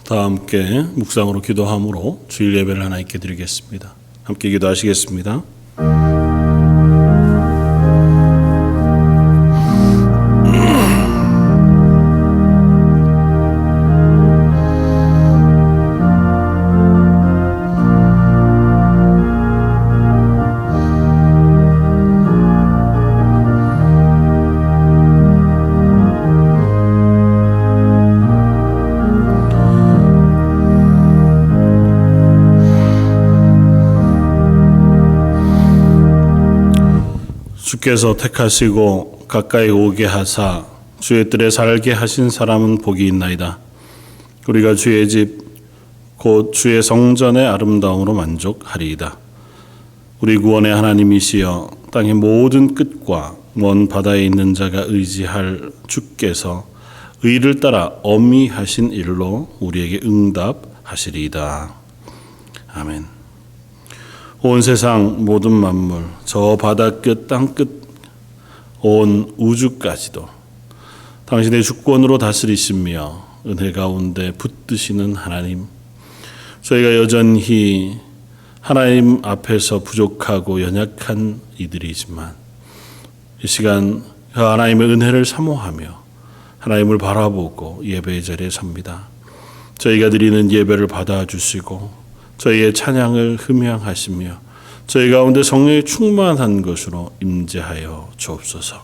다 함께 묵상으로 기도함으로 주일 예배를 하나 있게 드리겠습니다. 함께 기도하시겠습니다. 주께서 택하시고 가까이 오게 하사 주의 뜰에 살게 하신 사람은 복이 있나이다. 우리가 주의 집 곧 주의 성전의 아름다움으로 만족하리이다. 우리 구원의 하나님이시여 땅의 모든 끝과 먼 바다에 있는 자가 의지할 주께서 의를 따라 엄히 하신 일로 우리에게 응답하시리이다. 아멘. 온 세상 모든 만물, 저 바다 끝, 땅 끝, 온 우주까지도 당신의 주권으로 다스리시며 은혜 가운데 붙드시는 하나님, 저희가 여전히 하나님 앞에서 부족하고 연약한 이들이지만 이 시간 그 하나님의 은혜를 사모하며 하나님을 바라보고 예배의 자리에 섭니다. 저희가 드리는 예배를 받아주시고 저희의 찬양을 흠양하시며 저희 가운데 성령이 충만한 것으로 임재하여 주옵소서.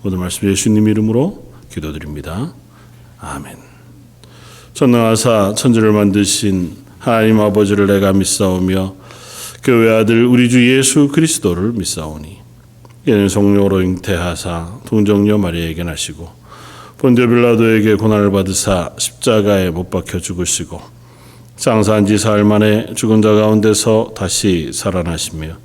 모든 말씀 예수님 이름으로 기도드립니다. 아멘. 전능하사 천지를 만드신 하나님 아버지를 내가 믿사오며 그 외아들 우리 주 예수 그리스도를 믿사오니 이는 성령으로 잉태하사 동정녀 마리아에게 나시고 본디오 빌라도에게 고난을 받으사 십자가에 못 박혀 죽으시고 장사한 지 사흘 만에 죽은 자 가운데서 다시 살아나시며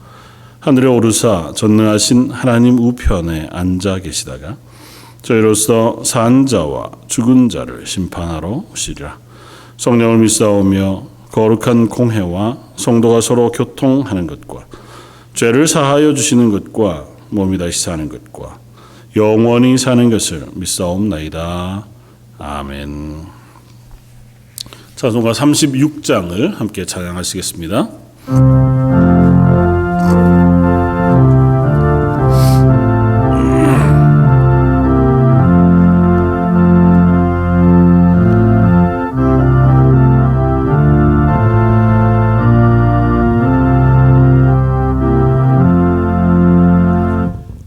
하늘에 오르사 전능하신 하나님 우편에 앉아 계시다가 저희로서 산 자와 죽은 자를 심판하러 오시리라. 성령을 믿사오며 거룩한 공회와 성도가 서로 교통하는 것과 죄를 사하여 주시는 것과 몸이 다시 사는 것과 영원히 사는 것을 믿사옵나이다. 아멘. 찬송가 36장을 함께 찬양하시겠습니다.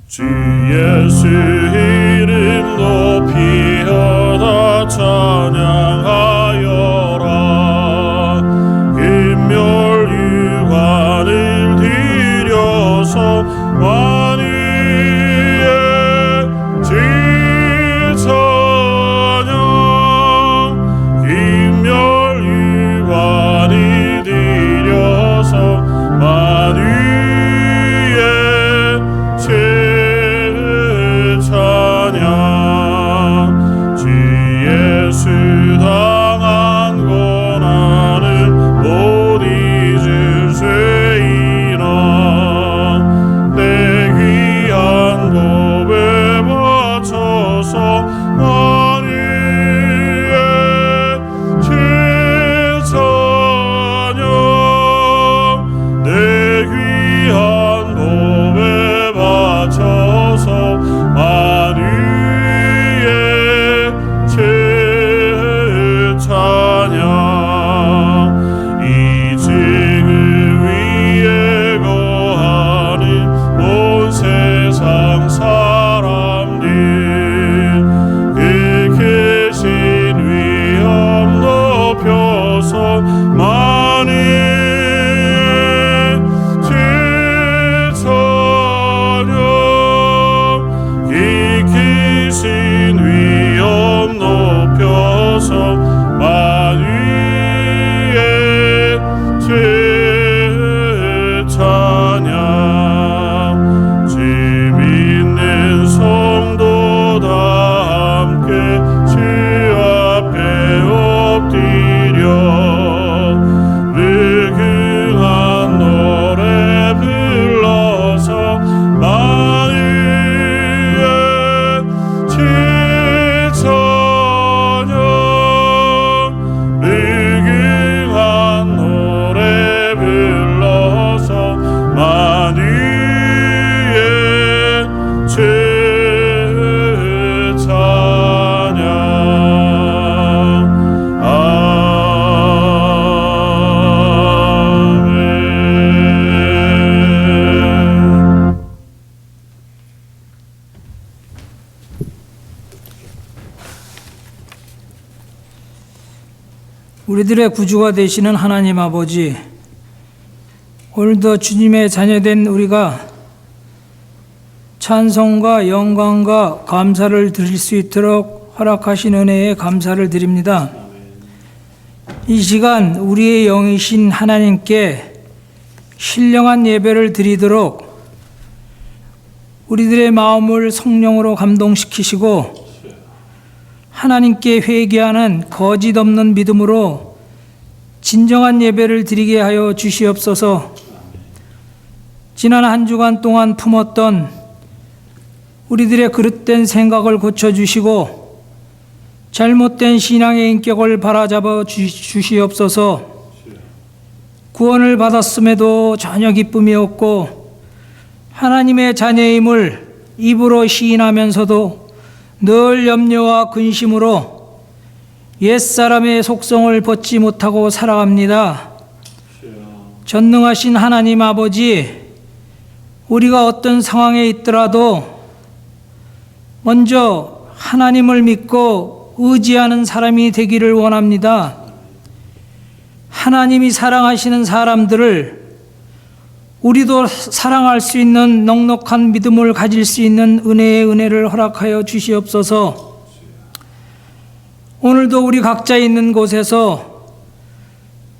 주 예수 이름 높이어다 찬양하여라. 금멸 유관 우리들의 구주가 되시는 하나님 아버지, 오늘도 주님의 자녀된 우리가 찬송과 영광과 감사를 드릴 수 있도록 허락하신 은혜에 감사를 드립니다. 이 시간 우리의 영이신 하나님께 신령한 예배를 드리도록 우리들의 마음을 성령으로 감동시키시고 하나님께 회개하는 거짓 없는 믿음으로 진정한 예배를 드리게 하여 주시옵소서. 지난 한 주간 동안 품었던 우리들의 그릇된 생각을 고쳐주시고 잘못된 신앙의 인격을 바로잡아 주시옵소서. 구원을 받았음에도 전혀 기쁨이 없고 하나님의 자녀임을 입으로 시인하면서도 늘 염려와 근심으로 옛사람의 속성을 벗지 못하고 살아갑니다. 전능하신 하나님 아버지, 우리가 어떤 상황에 있더라도 먼저 하나님을 믿고 의지하는 사람이 되기를 원합니다. 하나님이 사랑하시는 사람들을 우리도 사랑할 수 있는 넉넉한 믿음을 가질 수 있는 은혜의 은혜를 허락하여 주시옵소서. 오늘도 우리 각자 있는 곳에서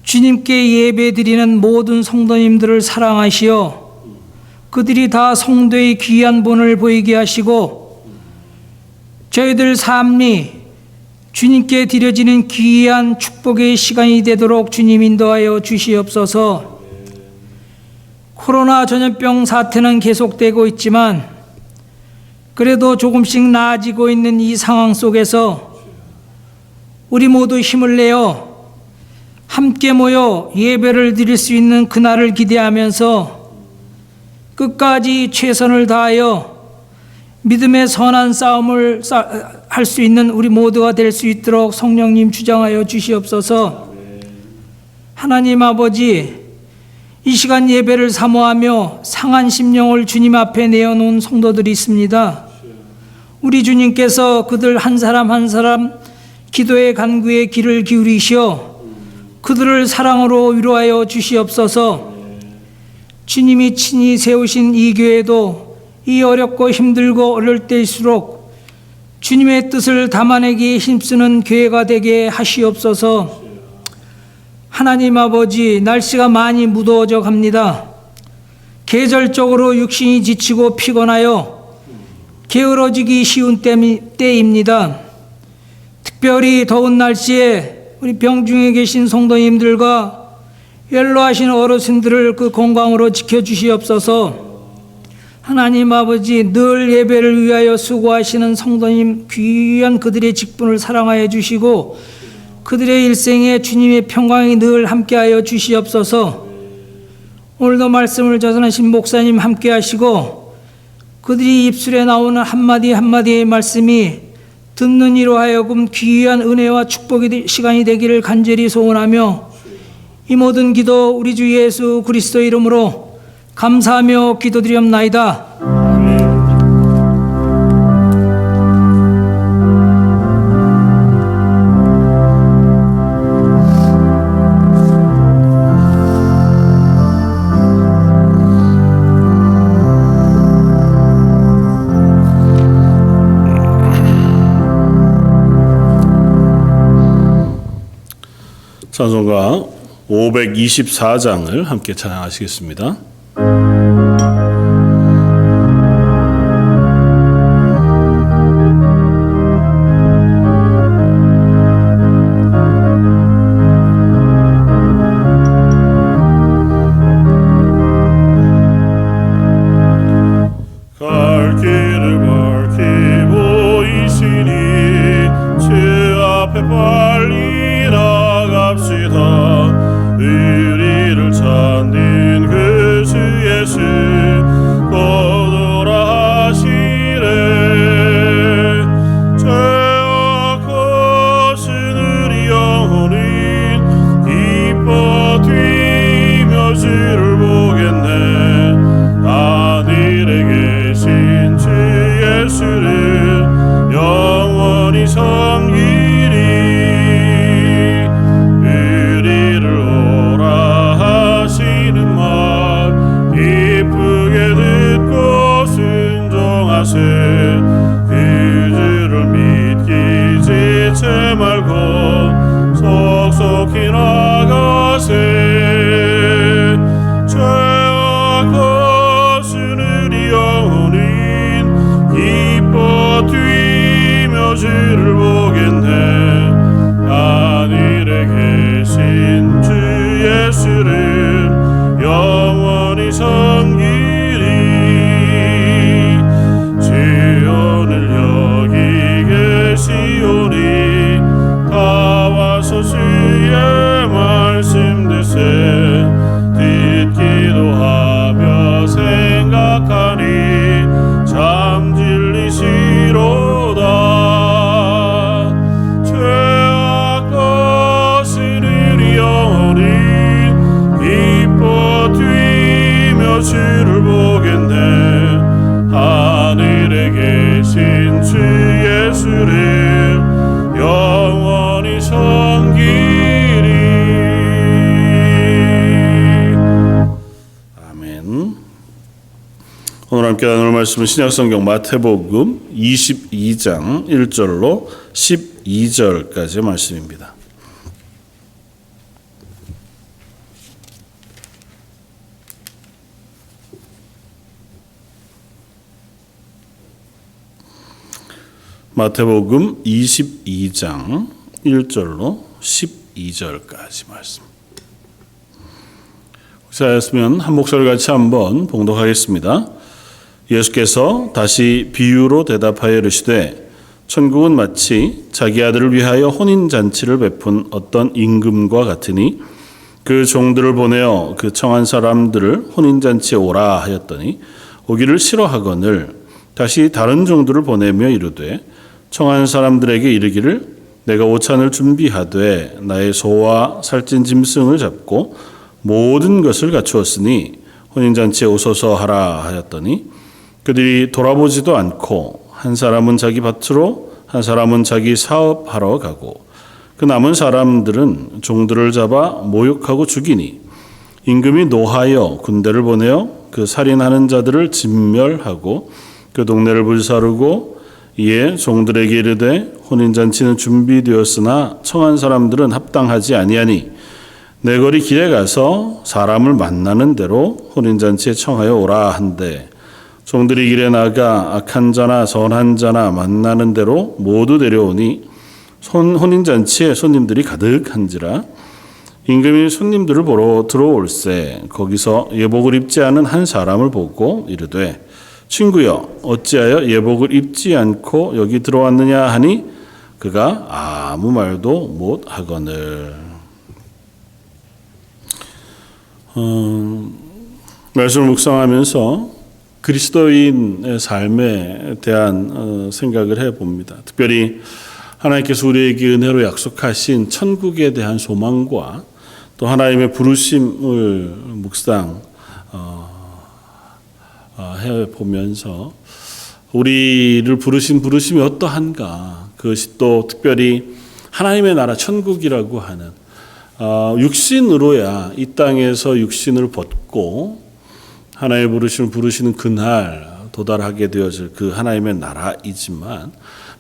주님께 예배드리는 모든 성도님들을 사랑하시어 그들이 다 성도의 귀한 본을 보이게 하시고 저희들 삶이 주님께 드려지는 귀한 축복의 시간이 되도록 주님 인도하여 주시옵소서. 코로나 전염병 사태는 계속되고 있지만 그래도 조금씩 나아지고 있는 이 상황 속에서 우리 모두 힘을 내어 함께 모여 예배를 드릴 수 있는 그날을 기대하면서 끝까지 최선을 다하여 믿음의 선한 싸움을 할 수 있는 우리 모두가 될 수 있도록 성령님 주장하여 주시옵소서. 하나님 아버지, 이 시간 예배를 사모하며 상한 심령을 주님 앞에 내어놓은 성도들이 있습니다. 우리 주님께서 그들 한 사람 한 사람 기도의 간구에 귀를 기울이시어 그들을 사랑으로 위로하여 주시옵소서. 주님이 친히 세우신 이 교회도 이 어렵고 힘들고 어려울 때일수록 주님의 뜻을 담아내기에 힘쓰는 교회가 되게 하시옵소서. 하나님 아버지, 날씨가 많이 무더워져 갑니다. 계절적으로 육신이 지치고 피곤하여 게으러지기 쉬운 때입니다. 특별히 더운 날씨에 우리 병중에 계신 성도님들과 연로하신 어르신들을 그 건강으로 지켜주시옵소서. 하나님 아버지, 늘 예배를 위하여 수고하시는 성도님 귀한 그들의 직분을 사랑하여 주시고 그들의 일생에 주님의 평강이 늘 함께하여 주시옵소서. 오늘도 말씀을 전하신 목사님 함께 하시고 그들이 입술에 나오는 한마디 한마디의 말씀이 듣는 이로 하여금 귀한 은혜와 축복의 시간이 되기를 간절히 소원하며 이 모든 기도 우리 주 예수 그리스도 이름으로 감사하며 기도드리옵나이다. 찬송가 524장을 함께 찬양하시겠습니다. 갈 길을 밝히 보이시니 주 앞에 빨리 나갑시다. 의리를 찾는 그 주 예수 거두라 하시네. 죄와 거스는 우리 영혼은 기뻐 뛰며 주를 보겠네. 하늘에 계신 주 예수를 영원히 섬기리. 함께 나눌 말씀은 신약성경 마태복음 22장 1절로 12절까지의 말씀입니다. 마태복음 22장 1절로 12절까지 말씀. 혹시하였으면 한 목소리 같이 한번 봉독하겠습니다. 예수께서 다시 비유로 대답하여 이르시되 천국은 마치 자기 아들을 위하여 혼인잔치를 베푼 어떤 임금과 같으니 그 종들을 보내어 그 청한 사람들을 혼인잔치에 오라 하였더니 오기를 싫어하거늘 다시 다른 종들을 보내며 이르되 청한 사람들에게 이르기를 내가 오찬을 준비하되 나의 소와 살찐 짐승을 잡고 모든 것을 갖추었으니 혼인잔치에 오소서 하라 하였더니 그들이 돌아보지도 않고 한 사람은 자기 밭으로 한 사람은 자기 사업하러 가고 그 남은 사람들은 종들을 잡아 모욕하고 죽이니 임금이 노하여 군대를 보내어 그 살인하는 자들을 진멸하고 그 동네를 불사르고 이에 종들에게 이르되 혼인잔치는 준비되었으나 청한 사람들은 합당하지 아니하니 내 거리 길에 가서 사람을 만나는 대로 혼인잔치에 청하여 오라 한대 종들이 길에 나가 악한 자나 선한 자나 만나는 대로 모두 데려오니 혼인잔치에 손님들이 가득한지라 임금이 손님들을 보러 들어올세 거기서 예복을 입지 않은 한 사람을 보고 이르되 친구여 어찌하여 예복을 입지 않고 여기 들어왔느냐 하니 그가 아무 말도 못하거늘. 말씀을 묵상하면서 그리스도인의 삶에 대한 생각을 해봅니다. 특별히 하나님께서 우리에게 은혜로 약속하신 천국에 대한 소망과 또 하나님의 부르심을 묵상 해보면서 우리를 부르신 부르심이 어떠한가, 그것이 또 특별히 하나님의 나라 천국이라고 하는 육신으로야 이 땅에서 육신을 벗고 하나님의 부르심을 부르시는 그날 도달하게 되어질 그 하나님의 나라이지만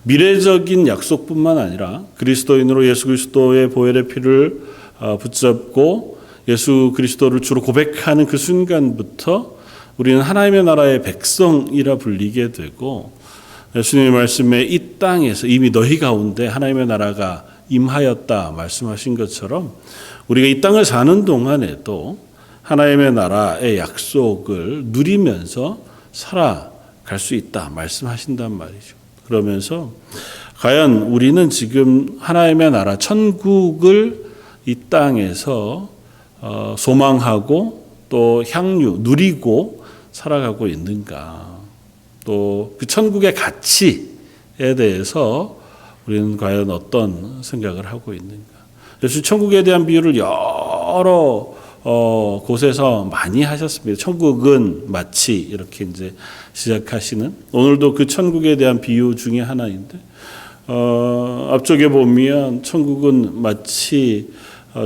미래적인 약속뿐만 아니라 그리스도인으로 예수 그리스도의 보혈의 피를 붙잡고 예수 그리스도를 주로 고백하는 그 순간부터 우리는 하나님의 나라의 백성이라 불리게 되고 예수님의 말씀에 이 땅에서 이미 너희 가운데 하나님의 나라가 임하였다 말씀하신 것처럼 우리가 이 땅을 사는 동안에도 하나님의 나라의 약속을 누리면서 살아갈 수 있다 말씀하신단 말이죠. 그러면서 과연 우리는 지금 하나님의 나라 천국을 이 땅에서 소망하고 또 향유 누리고 살아가고 있는가, 또 그 천국의 가치에 대해서 우리는 과연 어떤 생각을 하고 있는가. 예수 천국에 대한 비유를 여러 곳에서 많이 하셨습니다. 천국은 마치 이렇게 이제 시작하시는, 오늘도 그 천국에 대한 비유 중에 하나인데 앞쪽에 보면 천국은 마치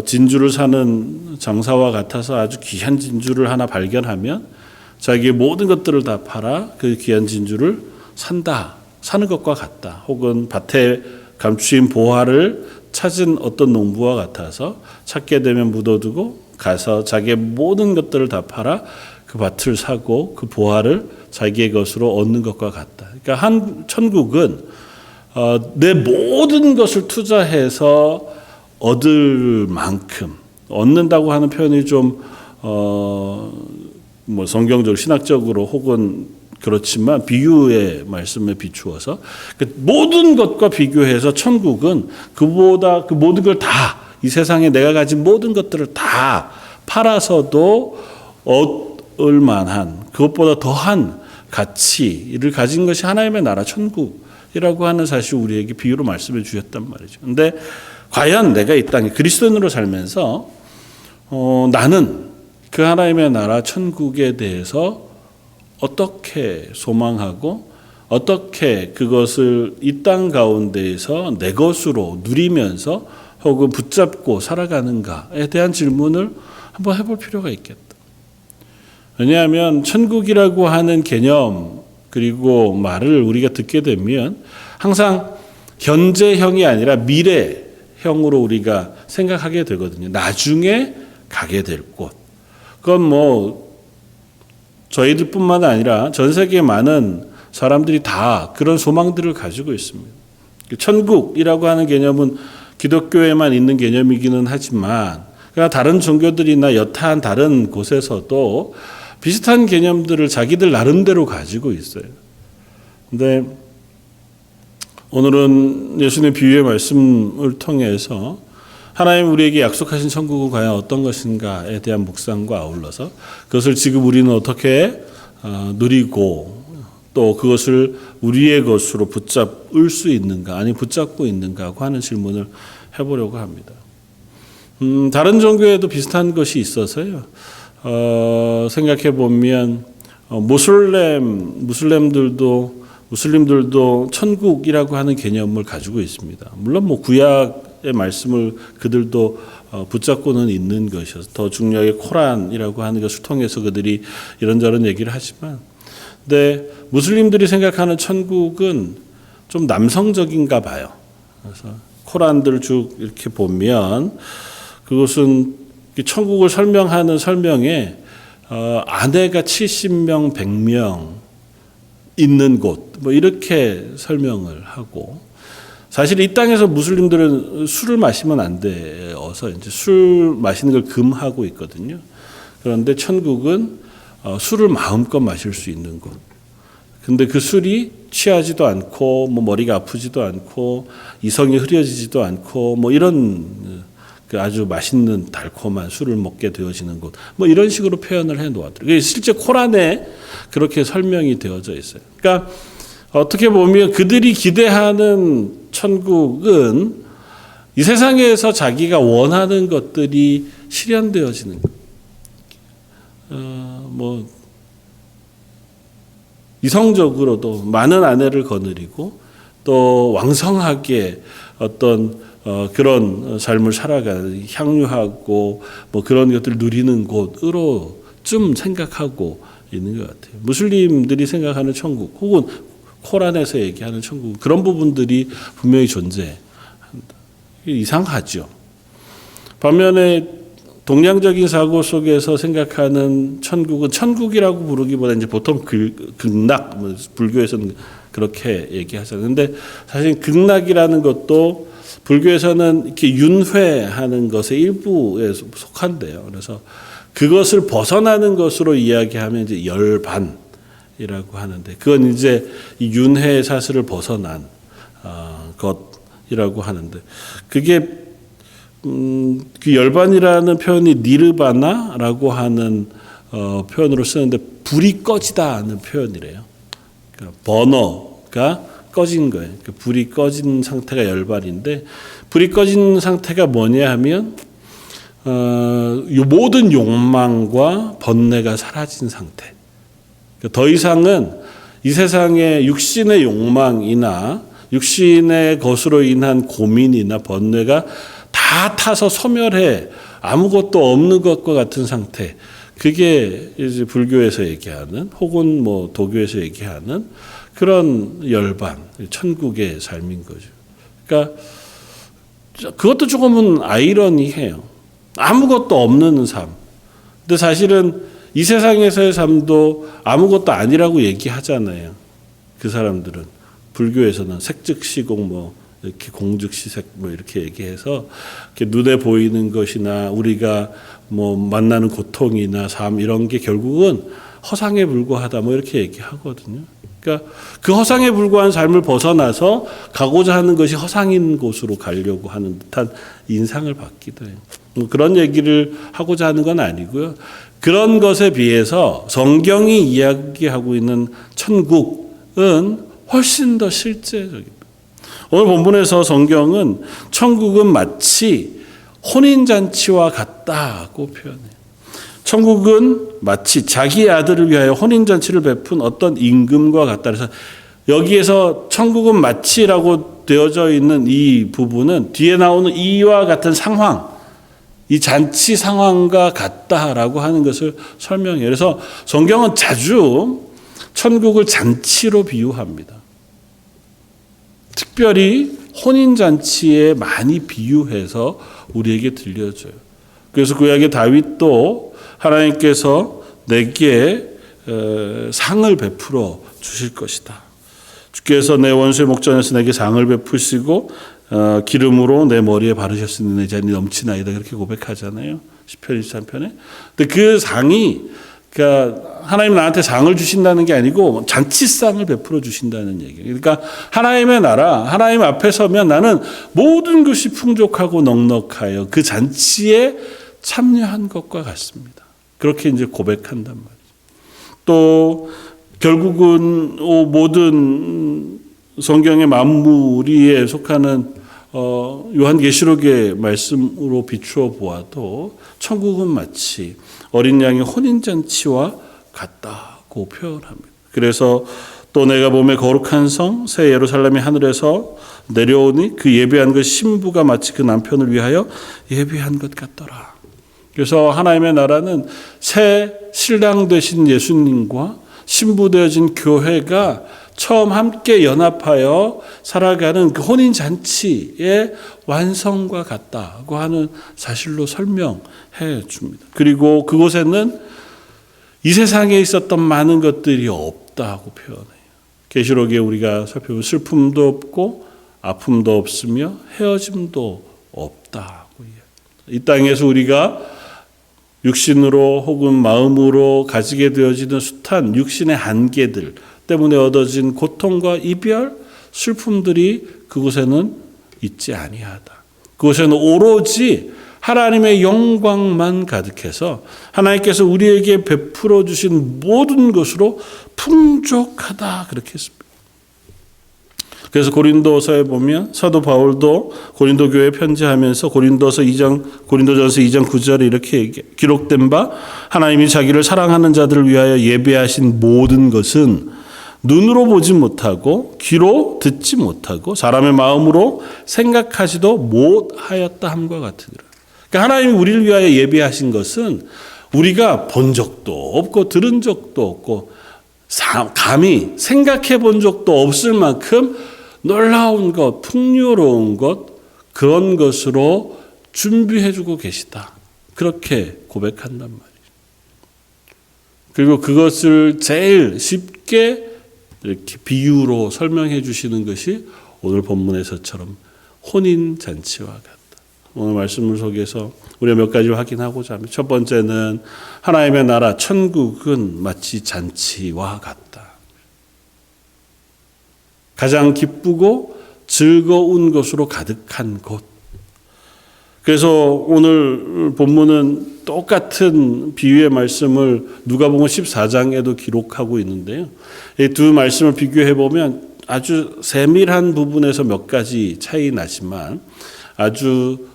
진주를 사는 장사와 같아서 아주 귀한 진주를 하나 발견하면 자기의 모든 것들을 다 팔아 그 귀한 진주를 사는 것과 같다. 혹은 밭에 감추인 보화를 찾은 어떤 농부와 같아서 찾게 되면 묻어두고 가서 자기의 모든 것들을 다 팔아 그 밭을 사고 그 보화를 자기의 것으로 얻는 것과 같다. 그러니까 한 천국은 내 모든 것을 투자해서 얻을 만큼, 얻는다고 하는 표현이 좀 성경적으로 신학적으로 혹은 그렇지만 비유의 말씀에 비추어서 모든 것과 비교해서 천국은 그보다 그 모든 걸 다, 이 세상에 내가 가진 모든 것들을 다 팔아서도 얻을 만한 그것보다 더한 가치를 가진 것이 하나님의 나라 천국이라고 하는 사실 우리에게 비유로 말씀해 주셨단 말이죠. 그런데 과연 내가 이 땅에 그리스도인으로 살면서 나는 그 하나님의 나라 천국에 대해서 어떻게 소망하고 어떻게 그것을 이 땅 가운데에서 내 것으로 누리면서 혹은 붙잡고 살아가는가에 대한 질문을 한번 해볼 필요가 있겠다. 왜냐하면 천국이라고 하는 개념 그리고 말을 우리가 듣게 되면 항상 현재형이 아니라 미래형으로 우리가 생각하게 되거든요. 나중에 가게 될 곳. 그건 뭐 저희들뿐만 아니라 전 세계 많은 사람들이 다 그런 소망들을 가지고 있습니다. 천국이라고 하는 개념은 기독교에만 있는 개념이기는 하지만 그러나 다른 종교들이나 여타한 다른 곳에서도 비슷한 개념들을 자기들 나름대로 가지고 있어요. 근데 오늘은 예수님의 비유의 말씀을 통해서 하나님 우리에게 약속하신 천국은 과연 어떤 것인가에 대한 묵상과 아울러서 그것을 지금 우리는 어떻게 누리고 또 그것을 우리의 것으로 붙잡을 수 있는가 아니 붙잡고 있는가 하는 질문을 해보려고 합니다. 다른 종교에도 비슷한 것이 있어서요. 생각해 보면 무슬림들도 천국이라고 하는 개념을 가지고 있습니다. 물론 뭐 구약의 말씀을 그들도 붙잡고는 있는 것이어서 더 중요하게 코란이라고 하는 것을 통해서 그들이 이런저런 얘기를 하지만, 근데 무슬림들이 생각하는 천국은 좀 남성적인가 봐요. 그래서 코란들 쭉 이렇게 보면 그것은 천국을 설명하는 설명에 아내가 70명, 100명 있는 곳, 뭐 이렇게 설명을 하고, 사실 이 땅에서 무슬림들은 술을 마시면 안 돼서 이제 술 마시는 걸 금하고 있거든요. 그런데 천국은 술을 마음껏 마실 수 있는 곳. 근데 그 술이 취하지도 않고, 뭐 머리가 아프지도 않고, 이성이 흐려지지도 않고, 뭐 이런 그 아주 맛있는 달콤한 술을 먹게 되어지는 곳, 뭐 이런 식으로 표현을 해 놓았더라고요. 실제 코란에 그렇게 설명이 되어져 있어요. 그러니까 어떻게 보면 그들이 기대하는 천국은 이 세상에서 자기가 원하는 것들이 실현되어지는 것. 뭐 이성적으로도 많은 아내를 거느리고 또 왕성하게 어떤 그런 삶을 살아가는 향유하고 뭐 그런 것들을 누리는 곳으로 좀 생각하고 있는 것 같아요. 무슬림들이 생각하는 천국 혹은 코란에서 얘기하는 천국, 그런 부분들이 분명히 존재한다. 이상하죠. 반면에 동양적인 사고 속에서 생각하는 천국은 천국이라고 부르기보다 이제 보통 극락, 불교에서는 그렇게 얘기하잖아요. 근데 사실 극락이라는 것도 불교에서는 이렇게 윤회하는 것의 일부에 속한대요. 그래서 그것을 벗어나는 것으로 이야기하면 이제 열반이라고 하는데, 그건 이제 이 윤회의 사슬을 벗어난 것이라고 하는데, 그게 그 열반이라는 표현이 니르바나라고 하는 표현으로 쓰는데 불이 꺼지다는 표현이래요. 그러니까 버너가 꺼진 거예요. 그 불이 꺼진 상태가 열반인데, 불이 꺼진 상태가 뭐냐 하면 모든 욕망과 번뇌가 사라진 상태. 그러니까 더 이상은 이 세상의 육신의 욕망이나 육신의 것으로 인한 고민이나 번뇌가 다 타서 소멸해 아무것도 없는 것과 같은 상태. 그게 이제 불교에서 얘기하는 혹은 뭐 도교에서 얘기하는 그런 열반, 천국의 삶인 거죠. 그러니까 그것도 조금은 아이러니해요. 아무것도 없는 삶. 근데 사실은 이 세상에서의 삶도 아무것도 아니라고 얘기하잖아요. 그 사람들은 불교에서는 색즉시공 뭐 이렇게 공즉시색 뭐 이렇게 얘기해서 이렇게 눈에 보이는 것이나 우리가 뭐 만나는 고통이나 삶 이런 게 결국은 허상에 불과하다 뭐 이렇게 얘기하거든요. 그러니까 그 허상에 불과한 삶을 벗어나서 가고자 하는 것이 허상인 곳으로 가려고 하는 듯한 인상을 받기도 해요. 뭐 그런 얘기를 하고자 하는 건 아니고요. 그런 것에 비해서 성경이 이야기하고 있는 천국은 훨씬 더 실제적입니다. 오늘 본문에서 성경은 천국은 마치 혼인잔치와 같다고 표현해요. 천국은 마치 자기 아들을 위하여 혼인잔치를 베푼 어떤 임금과 같다. 그래서 여기에서 천국은 마치라고 되어져 있는 이 부분은 뒤에 나오는 이와 같은 상황, 이 잔치 상황과 같다라고 하는 것을 설명해요. 그래서 성경은 자주 천국을 잔치로 비유합니다. 특별히 혼인잔치에 많이 비유해서 우리에게 들려줘요. 그래서 구약의 다윗도 하나님께서 내게 상을 베풀어 주실 것이다. 주께서 내 원수의 목전에서 내게 상을 베푸시고 기름으로 내 머리에 바르셨으니 내 잔이 넘치나이다. 그렇게 고백하잖아요. 시편 23편에. 근데 그 상이 그러니까 하나님 나한테 상을 주신다는 게 아니고 잔치상을 베풀어 주신다는 얘기예요. 그러니까 하나님의 나라, 하나님 앞에 서면 나는 모든 것이 풍족하고 넉넉하여 그 잔치에 참여한 것과 같습니다. 그렇게 이제 고백한단 말이죠. 또 결국은 모든 성경의 만물에 속하는 요한계시록의 말씀으로 비추어 보아도 천국은 마치 어린 양의 혼인잔치와 같다고 표현합니다. 그래서 또 내가 보매 거룩한 성 새 예루살렘이 하늘에서 내려오니 그 예배한 그 신부가 마치 그 남편을 위하여 예배한 것 같더라. 그래서 하나님의 나라는 새 신랑 되신 예수님과 신부 되어진 교회가 처음 함께 연합하여 살아가는 그 혼인잔치의 완성과 같다고 하는 사실로 설명해 줍니다. 그리고 그곳에는 이 세상에 있었던 많은 것들이 없다고 표현해요. 계시록에 우리가 살펴보면 슬픔도 없고 아픔도 없으며 헤어짐도 없다고 이야기합니다. 이 땅에서 우리가 육신으로 혹은 마음으로 가지게 되어지는 숱한 육신의 한계들 때문에 얻어진 고통과 이별, 슬픔들이 그곳에는 있지 아니하다. 그곳에는 오로지 하나님의 영광만 가득해서 하나님께서 우리에게 베풀어 주신 모든 것으로 풍족하다 그렇게 했습니다. 그래서 고린도서에 보면 사도 바울도 고린도 교회에 편지하면서 고린도전서 2장 9절에 이렇게 기록된 바 하나님이 자기를 사랑하는 자들을 위하여 예배하신 모든 것은 눈으로 보지 못하고 귀로 듣지 못하고 사람의 마음으로 생각하지도 못하였다 함과 같으니라. 그러니까 하나님이 우리를 위하여 예배하신 것은 우리가 본 적도 없고 들은 적도 없고 감히 생각해 본 적도 없을 만큼 놀라운 것, 풍요로운 것, 그런 것으로 준비해 주고 계시다. 그렇게 고백한단 말이죠. 그리고 그것을 제일 쉽게 이렇게 비유로 설명해 주시는 것이 오늘 본문에서처럼 혼인잔치와 같다. 오늘 말씀을 속에서 우리가 몇 가지 확인하고자 합니다. 첫 번째는 하나님의 나라 천국은 마치 잔치와 같다. 가장 기쁘고 즐거운 것으로 가득한 곳. 그래서 오늘 본문은 똑같은 비유의 말씀을 누가복음 14장에도 기록하고 있는데요. 이 두 말씀을 비교해 보면 아주 세밀한 부분에서 몇 가지 차이 나지만 아주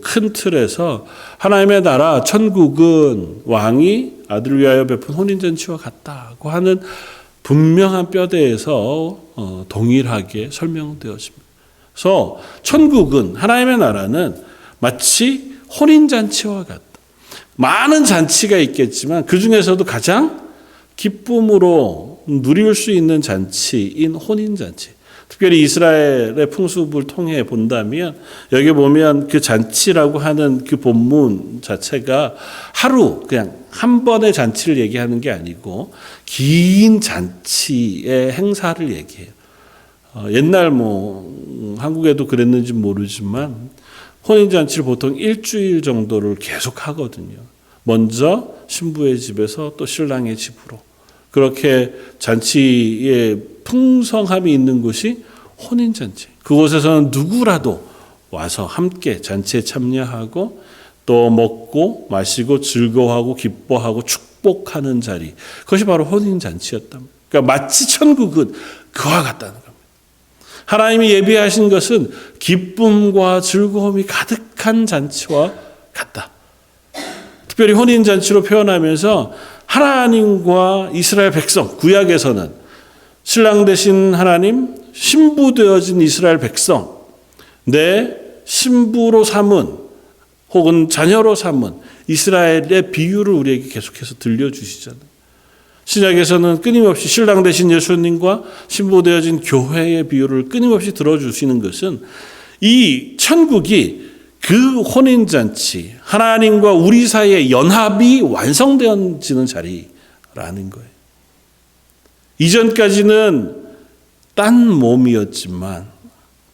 큰 틀에서 하나님의 나라 천국은 왕이 아들을 위하여 베푼 혼인잔치와 같다고 하는 분명한 뼈대에서 동일하게 설명되었습니다. 그래서 천국은 하나님의 나라는 마치 혼인잔치와 같다. 많은 잔치가 있겠지만 그 중에서도 가장 기쁨으로 누릴 수 있는 잔치인 혼인잔치. 특별히 이스라엘의 풍습을 통해 본다면 여기 보면 그 잔치라고 하는 그 본문 자체가 하루 그냥 한 번의 잔치를 얘기하는 게 아니고 긴 잔치의 행사를 얘기해요. 옛날 한국에도 그랬는지 모르지만 혼인잔치를 보통 일주일 정도를 계속 하거든요. 먼저 신부의 집에서 또 신랑의 집으로. 그렇게 잔치에 풍성함이 있는 곳이 혼인잔치. 그곳에서는 누구라도 와서 함께 잔치에 참여하고 또 먹고 마시고 즐거워하고 기뻐하고 축복하는 자리. 그것이 바로 혼인잔치였다. 그러니까 마치 천국은 그와 같다는 겁니다. 하나님이 예비하신 것은 기쁨과 즐거움이 가득한 잔치와 같다. 특별히 혼인잔치로 표현하면서 하나님과 이스라엘 백성, 구약에서는 신랑 되신 하나님, 신부 되어진 이스라엘 백성, 내 신부로 삼은 혹은 자녀로 삼은 이스라엘의 비유를 우리에게 계속해서 들려주시잖아요. 신약에서는 끊임없이 신랑 되신 예수님과 신부되어진 교회의 비유를 끊임없이 들어주시는 것은 이 천국이 그 혼인잔치, 하나님과 우리 사이의 연합이 완성되어지는 자리라는 거예요. 이전까지는 딴 몸이었지만,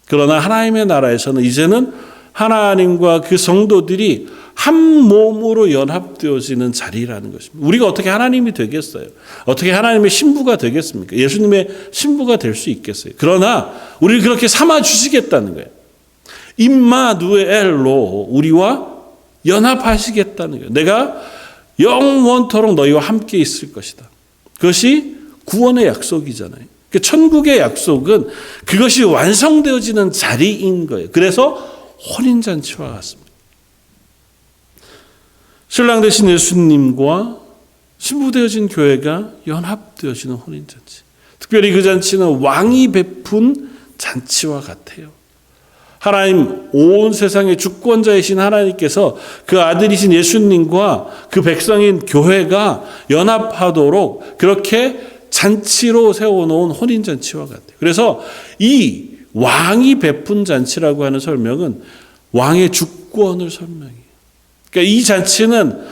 그러나 하나님의 나라에서는 이제는 하나님과 그 성도들이 한 몸으로 연합되어지는 자리라는 것입니다. 우리가 어떻게 하나님이 되겠어요? 어떻게 하나님의 신부가 되겠습니까? 예수님의 신부가 될 수 있겠어요? 그러나 우리를 그렇게 삼아주시겠다는 거예요. 임마누엘로 우리와 연합하시겠다는 거예요. 내가 영원토록 너희와 함께 있을 것이다. 그것이 구원의 약속이잖아요. 그 천국의 약속은 그것이 완성되어지는 자리인 거예요. 그래서 혼인잔치와 같습니다. 신랑 되신 예수님과 신부되어진 교회가 연합되어지는 혼인잔치. 특별히 그 잔치는 왕이 베푼 잔치와 같아요. 하나님, 온 세상의 주권자이신 하나님께서 그 아들이신 예수님과 그 백성인 교회가 연합하도록 그렇게 잔치로 세워놓은 혼인잔치와 같아요. 그래서 이 왕이 베푼 잔치라고 하는 설명은 왕의 주권을 설명해요. 그러니까 이 잔치는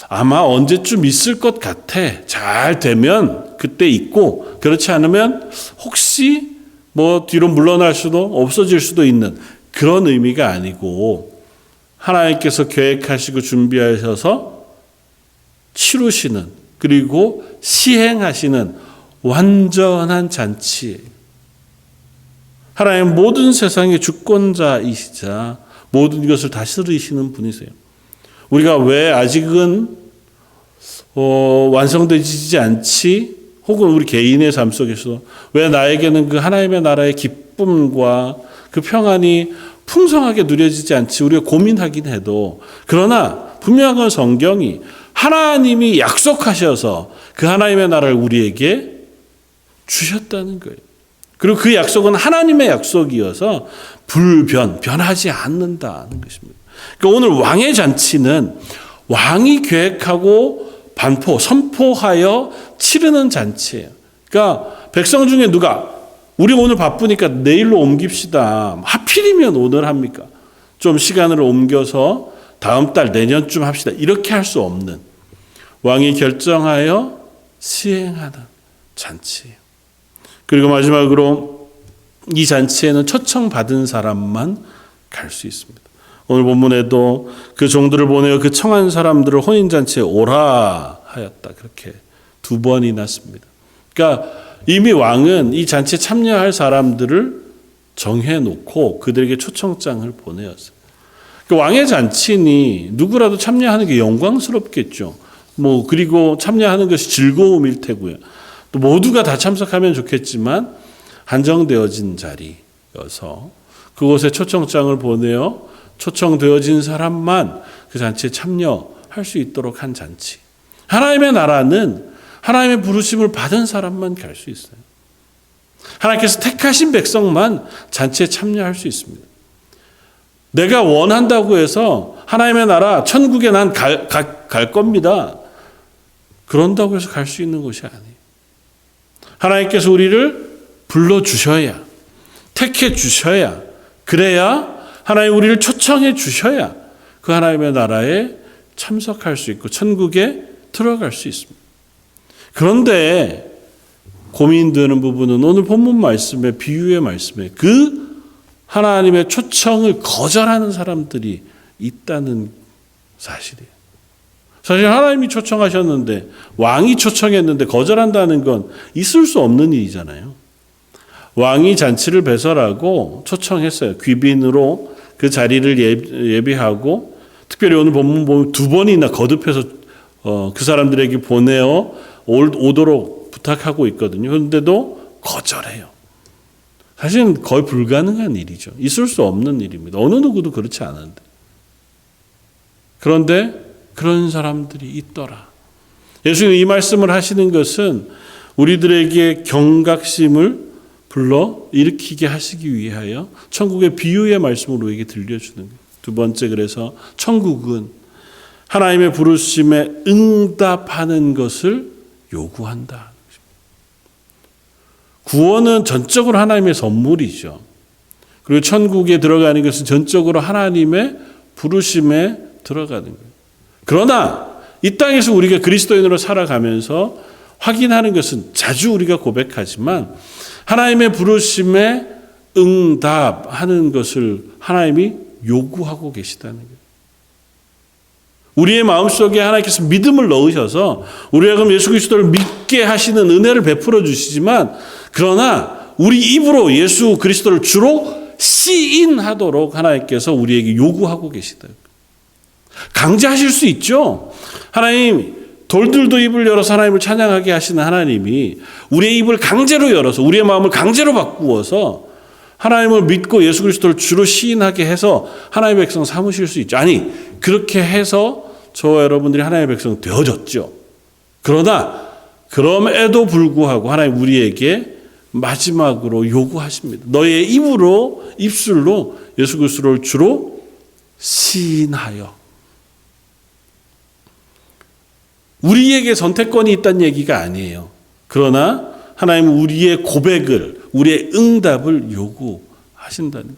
아마 언제쯤 있을 것 같아. 잘 되면 그때 있고, 그렇지 않으면 혹시 뭐 뒤로 물러날 수도 없어질 수도 있는 그런 의미가 아니고, 하나님께서 계획하시고 준비하셔서 치루시는, 그리고 시행하시는 완전한 잔치. 하나님 모든 세상의 주권자이시자 모든 것을 다스리시는 분이세요. 우리가 왜 아직은 완성되지 않지? 혹은 우리 개인의 삶 속에서 왜 나에게는 그 하나님의 나라의 기쁨과 그 평안이 풍성하게 누려지지 않지? 우리가 고민하긴 해도, 그러나 분명한 건 성경이 하나님이 약속하셔서 그 하나님의 나라를 우리에게 주셨다는 거예요. 그리고 그 약속은 하나님의 약속이어서 변하지 않는다는 것입니다. 그러니까 오늘 왕의 잔치는 왕이 계획하고 선포하여 치르는 잔치예요. 그러니까 백성 중에 누가 우리 오늘 바쁘니까 내일로 옮깁시다. 하필이면 오늘 합니까? 좀 시간을 옮겨서 다음 달 내년쯤 합시다. 이렇게 할 수 없는, 왕이 결정하여 시행하는 잔치예요. 그리고 마지막으로 이 잔치에는 초청받은 사람만 갈 수 있습니다. 오늘 본문에도 그 종들을 보내어 그 청한 사람들을 혼인잔치에 오라 하였다. 그렇게 2번이나 씁니다. 그러니까 이미 왕은 이 잔치에 참여할 사람들을 정해놓고 그들에게 초청장을 보내었어요. 그러니까 왕의 잔치니 누구라도 참여하는 게 영광스럽겠죠. 그리고 참여하는 것이 즐거움일 테고요. 또 모두가 다 참석하면 좋겠지만 한정되어진 자리여서 그곳에 초청장을 보내어 초청되어진 사람만 그 잔치에 참여할 수 있도록 한 잔치. 하나님의 나라는 하나님의 부르심을 받은 사람만 갈 수 있어요. 하나님께서 택하신 백성만 잔치에 참여할 수 있습니다. 내가 원한다고 해서 하나님의 나라 천국에 난 갈 겁니다. 그런다고 해서 갈 수 있는 것이 아니에요. 하나님께서 우리를 불러주셔야, 택해 주셔야, 그래야 하나님 우리를 초청해 주셔야 그 하나님의 나라에 참석할 수 있고 천국에 들어갈 수 있습니다. 그런데 고민되는 부분은 오늘 본문 말씀에, 비유의 말씀에 그 하나님의 초청을 거절하는 사람들이 있다는 사실이에요. 사실 하나님이 초청하셨는데, 왕이 초청했는데 거절한다는 건 있을 수 없는 일이잖아요. 왕이 잔치를 배설하고 초청했어요. 귀빈으로 그 자리를 예비하고, 특별히 오늘 본문 보면 2번이나 거듭해서 그 사람들에게 보내어 오도록 부탁하고 있거든요. 그런데도 거절해요. 사실은 거의 불가능한 일이죠. 있을 수 없는 일입니다. 어느 누구도 그렇지 않은데. 그런데 그런 사람들이 있더라. 예수님 이 말씀을 하시는 것은 우리들에게 경각심을 불러 일으키게 하시기 위하여 천국의 비유의 말씀으로 우리에게 들려주는 거예요. 두 번째, 그래서 천국은 하나님의 부르심에 응답하는 것을 요구한다. 구원은 전적으로 하나님의 선물이죠. 그리고 천국에 들어가는 것은 전적으로 하나님의 부르심에 들어가는 거예요. 그러나 이 땅에서 우리가 그리스도인으로 살아가면서 확인하는 것은 자주 우리가 고백하지만 하나님의 부르심에 응답하는 것을 하나님이 요구하고 계시다는 거예요. 우리의 마음속에 하나님께서 믿음을 넣으셔서 우리가 그럼 예수 그리스도를 믿게 하시는 은혜를 베풀어 주시지만, 그러나 우리 입으로 예수 그리스도를 주로 시인하도록 하나님께서 우리에게 요구하고 계시다. 강제하실 수 있죠. 하나님, 돌들도 입을 열어서 하나님을 찬양하게 하시는 하나님이 우리의 입을 강제로 열어서 우리의 마음을 강제로 바꾸어서 하나님을 믿고 예수 그리스도를 주로 시인하게 해서 하나님의 백성 삼으실 수 있죠. 아니, 그렇게 해서 저와 여러분들이 하나님의 백성 되어졌죠. 그러나 그럼에도 불구하고 하나님 우리에게 마지막으로 요구하십니다. 너의 입술로 예수 그리스도를 주로 시인하여. 우리에게 선택권이 있다는 얘기가 아니에요. 그러나 하나님은 우리의 고백을, 우리의 응답을 요구하신다는 거예요.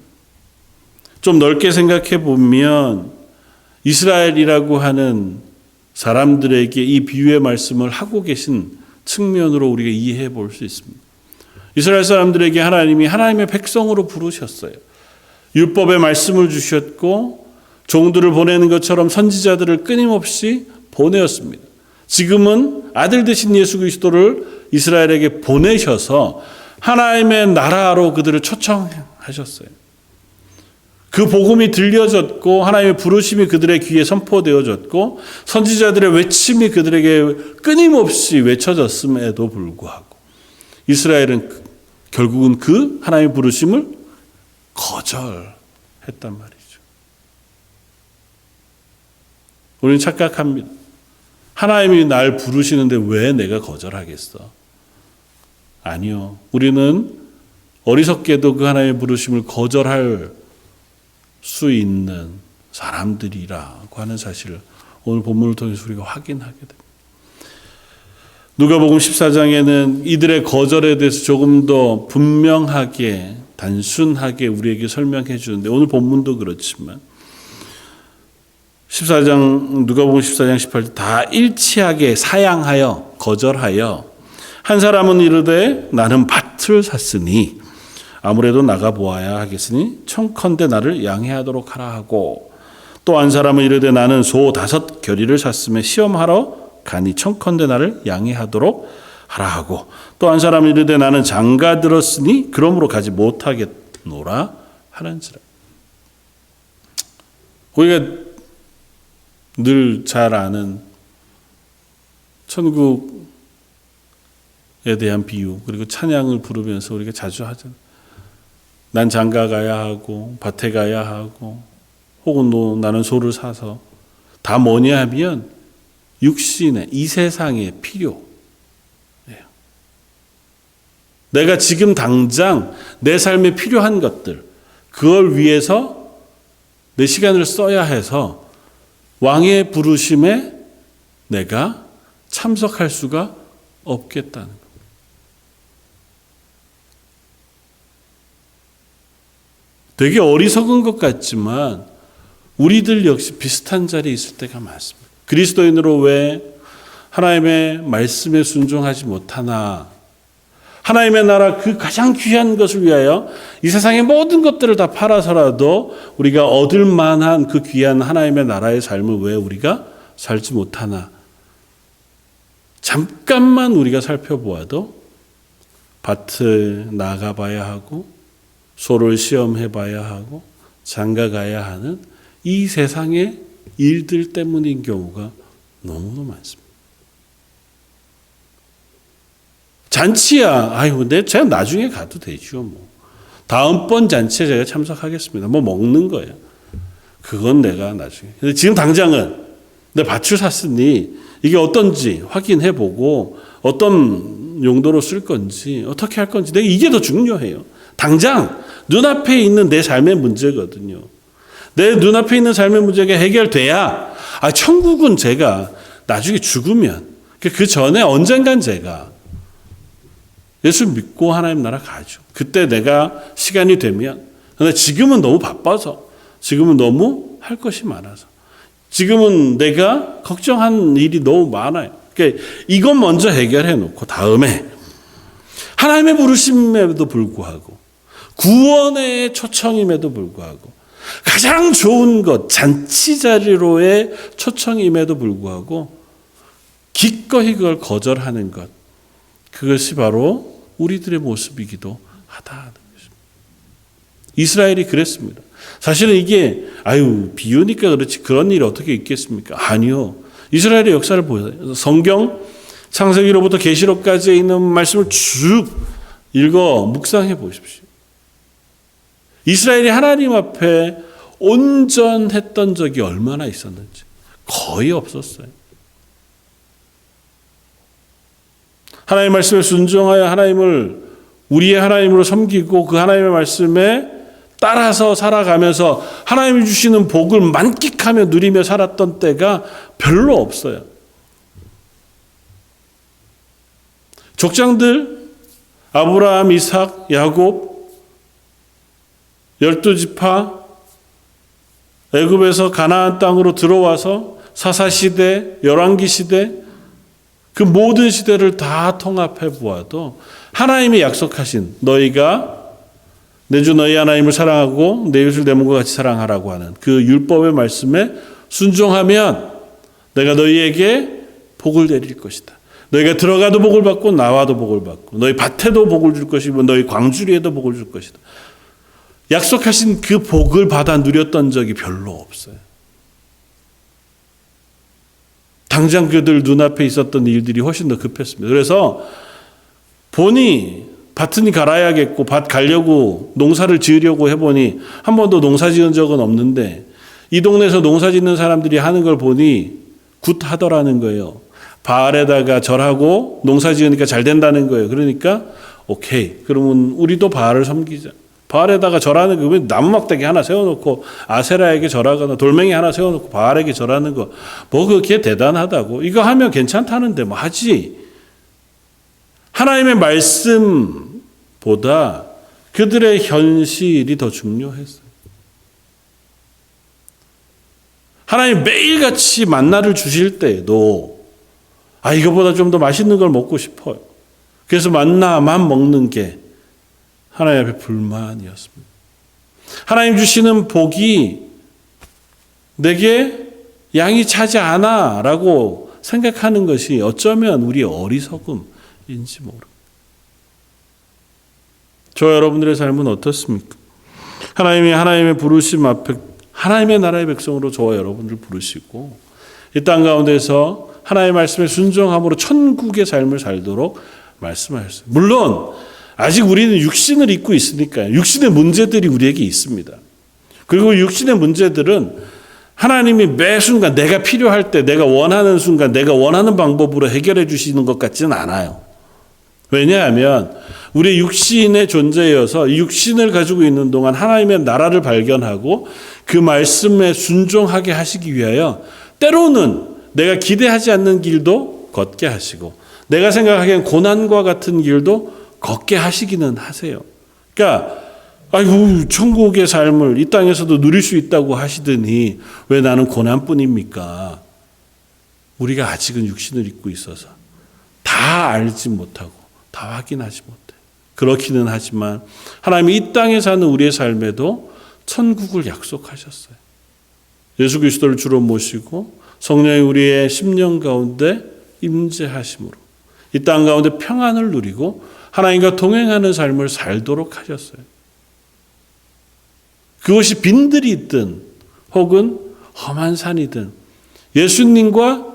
좀 넓게 생각해 보면 이스라엘이라고 하는 사람들에게 이 비유의 말씀을 하고 계신 측면으로 우리가 이해해 볼 수 있습니다. 이스라엘 사람들에게 하나님이 하나님의 백성으로 부르셨어요. 율법의 말씀을 주셨고 종들을 보내는 것처럼 선지자들을 끊임없이 보내었습니다. 지금은 아들 되신 예수 그리스도를 이스라엘에게 보내셔서 하나님의 나라로 그들을 초청하셨어요. 그 복음이 들려졌고 하나님의 부르심이 그들의 귀에 선포되어졌고 선지자들의 외침이 그들에게 끊임없이 외쳐졌음에도 불구하고 이스라엘은 결국은 그 하나님의 부르심을 거절했단 말이죠. 우리는 착각합니다. 하나님이 날 부르시는데 왜 내가 거절하겠어? 아니요. 우리는 어리석게도 그 하나님의 부르심을 거절할 수 있는 사람들이라고 하는 사실을 오늘 본문을 통해서 우리가 확인하게 됩니다. 누가복음 14장에는 이들의 거절에 대해서 조금 더 분명하게 단순하게 우리에게 설명해 주는데 오늘 본문도 그렇지만 14장 누가복음 14장 18절 다 일치하게 사양하여 거절하여 한 사람은 이르되 나는 밭을 샀으니 아무래도 나가 보아야 하겠으니 청컨대 나를 양해하도록 하라 하고 또 한 사람은 이르되 나는 소 5 겨리를 샀음에 시험하러 가니 청컨대 나를 양해하도록 하라 하고 또 한 사람은 이르되 나는 장가 들었으니 그러므로 가지 못하겠노라 하는지라. 우리가 늘 잘 아는 천국에 대한 비유 그리고 찬양을 부르면서 우리가 자주 하잖아요. 난 장가 가야 하고 밭에 가야 하고 혹은 나는 소를 사서 다 뭐냐 하면 육신의 이 세상의 필요예요. 내가 지금 당장 내 삶에 필요한 것들 그걸 위해서 내 시간을 써야 해서 왕의 부르심에 내가 참석할 수가 없겠다는 것. 되게 어리석은 것 같지만 우리들 역시 비슷한 자리에 있을 때가 많습니다. 그리스도인으로 왜 하나님의 말씀에 순종하지 못하나? 하나님의 나라 그 가장 귀한 것을 위하여 이 세상의 모든 것들을 다 팔아서라도 우리가 얻을 만한 그 귀한 하나님의 나라의 삶을 왜 우리가 살지 못하나? 잠깐만 우리가 살펴보아도 밭에 나가봐야 하고 소를 시험해봐야 하고 장가 가야 하는 이 세상의 일들 때문인 경우가 너무도 많습니다. 잔치야, 아유, 근데 제가 나중에 가도 되죠, 뭐. 다음번 잔치에 제가 참석하겠습니다. 뭐 먹는 거예요. 그건 내가 나중에. 근데 지금 당장은 내 밭을 샀으니 이게 어떤지 확인해보고 어떤 용도로 쓸 건지 어떻게 할 건지 내가 이게 더 중요해요. 당장 눈앞에 있는 내 삶의 문제거든요. 내 눈앞에 있는 삶의 문제가 해결돼야 천국은 제가 나중에 죽으면 그 전에 언젠간 제가 예수 믿고 하나님 나라 가죠. 그때 내가 시간이 되면. 그런데 지금은 너무 바빠서, 지금은 너무 할 것이 많아서, 지금은 내가 걱정한 일이 너무 많아요. 그러니까 이것 먼저 해결해 놓고 다음에 하나님의 부르심에도 불구하고 구원의 초청임에도 불구하고 가장 좋은 것 잔치자리로의 초청임에도 불구하고 기꺼이 그걸 거절하는 것, 그것이 바로 우리들의 모습이기도 하다는 것입니다. 이스라엘이 그랬습니다. 사실은 이게 비유니까 그렇지 그런 일이 어떻게 있겠습니까? 아니요. 이스라엘의 역사를 보세요. 성경 창세기로부터 계시록까지 있는 말씀을 쭉 읽어 묵상해 보십시오. 이스라엘이 하나님 앞에 온전했던 적이 얼마나 있었는지 거의 없었어요. 하나님의 말씀에 순종하여 하나님을 우리의 하나님으로 섬기고 그 하나님의 말씀에 따라서 살아가면서 하나님이 주시는 복을 만끽하며 누리며 살았던 때가 별로 없어요. 족장들 아브라함, 이삭, 야곱 12지파 애굽에서 가나안 땅으로 들어와서 사사시대, 열왕기시대 그 모든 시대를 다 통합해 보아도 하나님이 약속하신 너희가 내 주 너희 하나님을 사랑하고 내 이웃을 내 몸과 같이 사랑하라고 하는 그 율법의 말씀에 순종하면 내가 너희에게 복을 내릴 것이다. 너희가 들어가도 복을 받고 나와도 복을 받고 너희 밭에도 복을 줄 것이고 너희 광주리에도 복을 줄 것이다. 약속하신 그 복을 받아 누렸던 적이 별로 없어요. 당장 그들 눈앞에 있었던 일들이 훨씬 더 급했습니다. 그래서 보니 밭은 갈아야겠고 밭 가려고 농사를 지으려고 해보니 한 번도 농사 지은 적은 없는데 이 동네에서 농사 짓는 사람들이 하는 걸 보니 굿하더라는 거예요. 바알에다가 절하고 농사 지으니까 잘 된다는 거예요. 그러니까 오케이, 그러면 우리도 바알을 섬기자. 바알에다가 절하는 거, 왜 나무 막대기 하나 세워놓고 아세라에게 절하거나 돌멩이 하나 세워놓고 바알에게 절하는 거, 뭐 그게 대단하다고. 이거 하면 괜찮다는데 뭐 하지. 하나님의 말씀보다 그들의 현실이 더 중요했어요. 하나님 매일같이 만나를 주실 때에도 이거보다 좀 더 맛있는 걸 먹고 싶어요. 그래서 만나만 먹는 게 하나님 앞에 불만이었습니다. 하나님 주시는 복이 내게 양이 차지 않아 라고 생각하는 것이 어쩌면 우리의 어리석음인지 모릅니다. 저 여러분들의 삶은 어떻습니까? 하나님이 하나님의 부르심 앞에 하나님의 나라의 백성으로 저와 여러분들 부르시고 이 땅 가운데서 하나님의 말씀에 순종함으로 천국의 삶을 살도록 말씀하셨어요. 물론 아직 우리는 육신을 입고 있으니까요. 육신의 문제들이 우리에게 있습니다. 그리고 육신의 문제들은 하나님이 매 순간 내가 필요할 때 내가 원하는 순간 내가 원하는 방법으로 해결해 주시는 것 같지는 않아요. 왜냐하면 우리 육신의 존재여서 육신을 가지고 있는 동안 하나님의 나라를 발견하고 그 말씀에 순종하게 하시기 위하여 때로는 내가 기대하지 않는 길도 걷게 하시고 내가 생각하기엔 고난과 같은 길도 걷게 하시기는 하세요. 그러니까 천국의 삶을 이 땅에서도 누릴 수 있다고 하시더니 왜 나는 고난뿐입니까? 우리가 아직은 육신을 입고 있어서 다 알지 못하고 다 확인하지 못해요. 그렇기는 하지만 하나님이 이 땅에 사는 우리의 삶에도 천국을 약속하셨어요. 예수 그리스도를 주로 모시고 성령이 우리의 심령 가운데 임재하심으로 이 땅 가운데 평안을 누리고 하나님과 동행하는 삶을 살도록 하셨어요. 그것이 빈들이 있든 혹은 험한 산이든 예수님과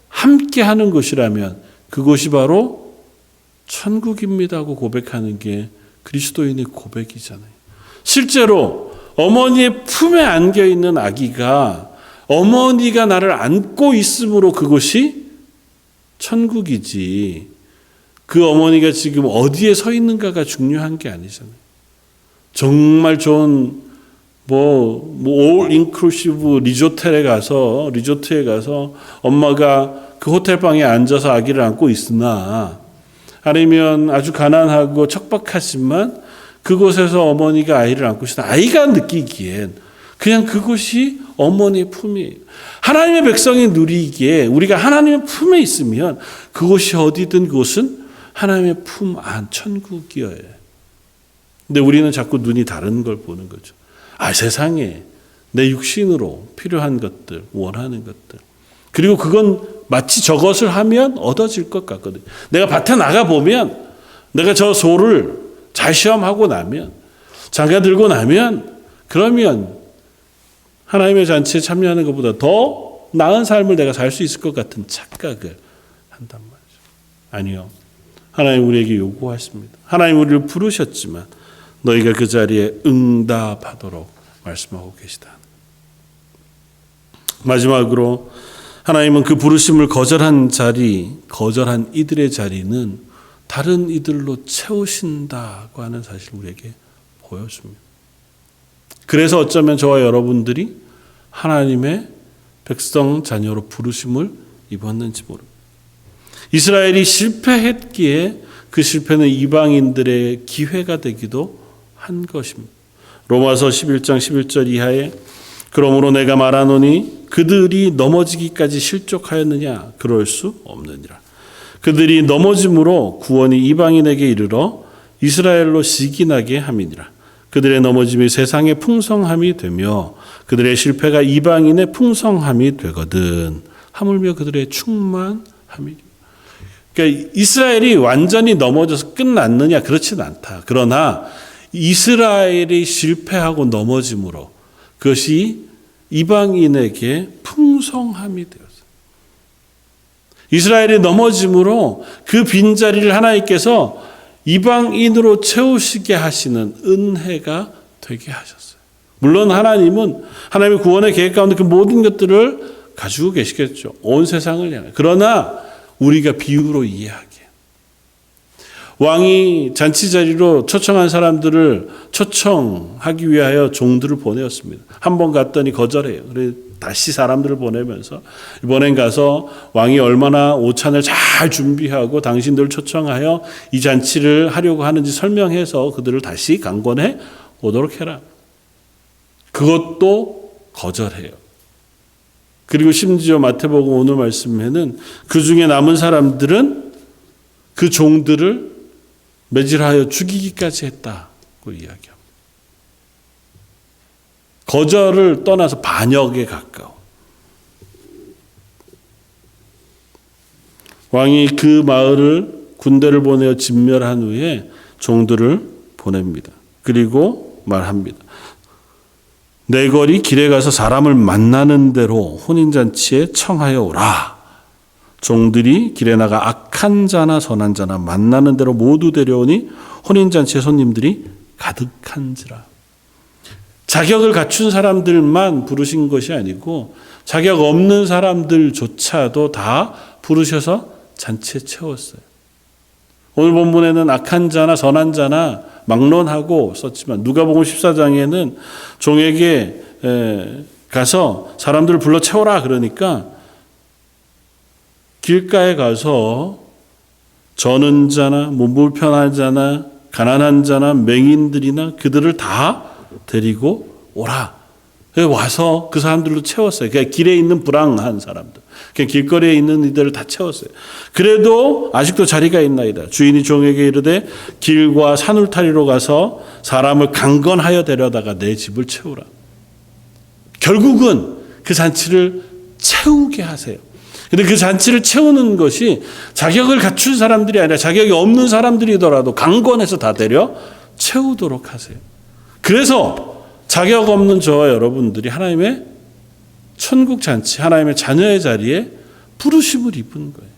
함께하는 것이라면 그것이 바로 천국입니다 하고 고백하는 게 그리스도인의 고백이잖아요. 실제로 어머니의 품에 안겨있는 아기가 어머니가 나를 안고 있으므로 그것이 천국이지 그 어머니가 지금 어디에 서 있는가가 중요한 게 아니잖아요. 정말 좋은 올 인클루시브 리조트에 가서 엄마가 그 호텔 방에 앉아서 아기를 안고 있으나, 아니면 아주 가난하고 척박하지만 그곳에서 어머니가 아이를 안고 있으나 아이가 느끼기엔 그냥 그곳이 어머니의 품이에요. 하나님의 백성이 누리기에 우리가 하나님의 품에 있으면 그곳이 어디든 그곳은 하나님의 품 안 천국이어야 해요. 근데 우리는 자꾸 눈이 다른 걸 보는 거죠. 세상에 내 육신으로 필요한 것들, 원하는 것들. 그리고 그건 마치 저것을 하면 얻어질 것 같거든요. 내가 밭에 나가보면 내가 저 소를 잘 시험하고 나면, 장가 들고 나면, 그러면 하나님의 잔치에 참여하는 것보다 더 나은 삶을 내가 살 수 있을 것 같은 착각을 한단 말이죠. 아니요. 하나님 우리에게 요구하십니다. 하나님 우리를 부르셨지만 너희가 그 자리에 응답하도록 말씀하고 계시다. 마지막으로 하나님은 그 부르심을 거절한 이들의 자리는 다른 이들로 채우신다고 하는 사실을 우리에게 보여줍니다. 그래서 어쩌면 저와 여러분들이 하나님의 백성 자녀로 부르심을 입었는지 모릅니다. 이스라엘이 실패했기에 그 실패는 이방인들의 기회가 되기도 한 것입니다. 로마서 11장 11절 이하에 그러므로 내가 말하노니 그들이 넘어지기까지 실족하였느냐? 그럴 수 없느니라. 그들이 넘어짐으로 구원이 이방인에게 이르러 이스라엘로 시기나게 함이니라. 그들의 넘어짐이 세상의 풍성함이 되며 그들의 실패가 이방인의 풍성함이 되거든. 하물며 그들의 충만함이. 그러니까 이스라엘이 완전히 넘어져서 끝났느냐? 그렇지는 않다. 그러나 이스라엘이 실패하고 넘어짐으로 그것이 이방인에게 풍성함이 되었어요. 이스라엘이 넘어짐으로 그 빈자리를 하나님께서 이방인으로 채우시게 하시는 은혜가 되게 하셨어요. 물론 하나님은 하나님의 구원의 계획 가운데 그 모든 것들을 가지고 계시겠죠. 온 세상을 향해. 그러나 우리가 비유로 이해하기에 왕이 잔치자리로 초청한 사람들을 초청하기 위하여 종들을 보내었습니다. 한 번 갔더니 거절해요. 그래서 다시 사람들을 보내면서 이번엔 가서 왕이 얼마나 오찬을 잘 준비하고 당신들을 초청하여 이 잔치를 하려고 하는지 설명해서 그들을 다시 강권해 오도록 해라. 그것도 거절해요. 그리고 심지어 마태복음 오늘 말씀에는 그 중에 남은 사람들은 그 종들을 매질하여 죽이기까지 했다고 이야기합니다. 거절을 떠나서 반역에 가까워. 왕이 그 마을을 군대를 보내어 진멸한 후에 종들을 보냅니다. 그리고 말합니다. 내 거리 길에 가서 사람을 만나는 대로 혼인잔치에 청하여 오라. 종들이 길에 나가 악한 자나 선한 자나 만나는 대로 모두 데려오니 혼인잔치에 손님들이 가득한지라. 자격을 갖춘 사람들만 부르신 것이 아니고 자격 없는 사람들조차도 다 부르셔서 잔치에 채웠어요. 오늘 본문에는 악한 자나 선한 자나 막론하고 썼지만 누가복음 14장에는 종에게 가서 사람들을 불러 채워라 그러니까 길가에 가서 저는 자나 몸불편한 자나 가난한 자나 맹인들이나 그들을 다 데리고 오라. 와서 그 사람들로 채웠어요. 그냥 길에 있는 불황한 사람들. 그냥 길거리에 있는 이들을 다 채웠어요. 그래도 아직도 자리가 있나이다. 주인이 종에게 이르되 길과 산울타리로 가서 사람을 강건하여 데려다가 내 집을 채우라. 결국은 그 잔치를 채우게 하세요. 근데 그 잔치를 채우는 것이 자격을 갖춘 사람들이 아니라 자격이 없는 사람들이더라도 강권해서 다 데려 채우도록 하세요. 그래서 자격 없는 저와 여러분들이 하나님의 천국 잔치, 하나님의 자녀의 자리에 부르심을 입은 거예요.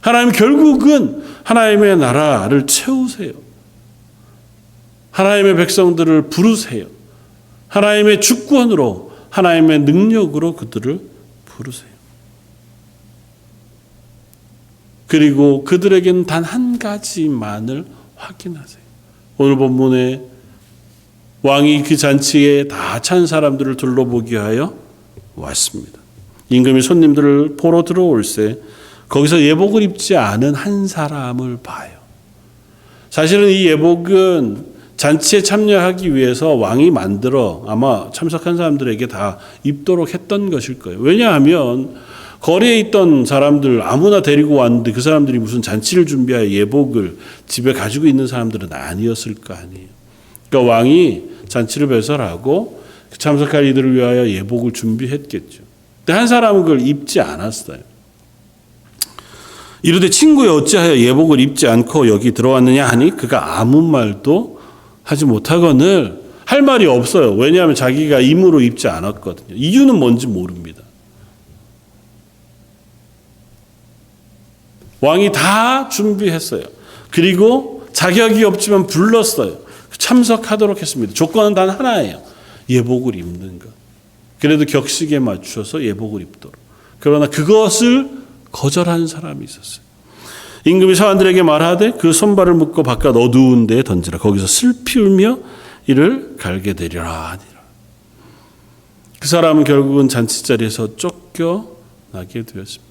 하나님 결국은 하나님의 나라를 채우세요. 하나님의 백성들을 부르세요. 하나님의 주권으로, 하나님의 능력으로 그들을 부르세요. 그리고 그들에게는 단 한 가지만을 확인하세요. 오늘 본문에 왕이 그 잔치에 다 찬 사람들을 둘러보기 위하여 왔습니다. 임금이 손님들을 보러 들어올세 거기서 예복을 입지 않은 한 사람을 봐요. 사실은 이 예복은 잔치에 참여하기 위해서 왕이 만들어 아마 참석한 사람들에게 다 입도록 했던 것일 거예요. 왜냐하면 거리에 있던 사람들 아무나 데리고 왔는데 그 사람들이 무슨 잔치를 준비하여 예복을 집에 가지고 있는 사람들은 아니었을 거 아니에요. 그러니까 왕이 잔치를 배설하고 참석할 이들을 위하여 예복을 준비했겠죠. 근데 한 사람은 그걸 입지 않았어요. 이르되 친구여 어찌하여 예복을 입지 않고 여기 들어왔느냐 하니 그가 아무 말도 하지 못하거늘 할 말이 없어요. 왜냐하면 자기가 임으로 입지 않았거든요. 이유는 뭔지 모릅니다. 왕이 다 준비했어요. 그리고 자격이 없지만 불렀어요. 참석하도록 했습니다. 조건은 단 하나예요. 예복을 입는 것. 그래도 격식에 맞춰서 예복을 입도록. 그러나 그것을 거절한 사람이 있었어요. 임금이 사관들에게 말하되 그 손발을 묶고 바깥 어두운 데에 던지라. 거기서 슬피 울며 이를 갈게 되리라 하니라. 그 사람은 결국은 잔치자리에서 쫓겨나게 되었습니다.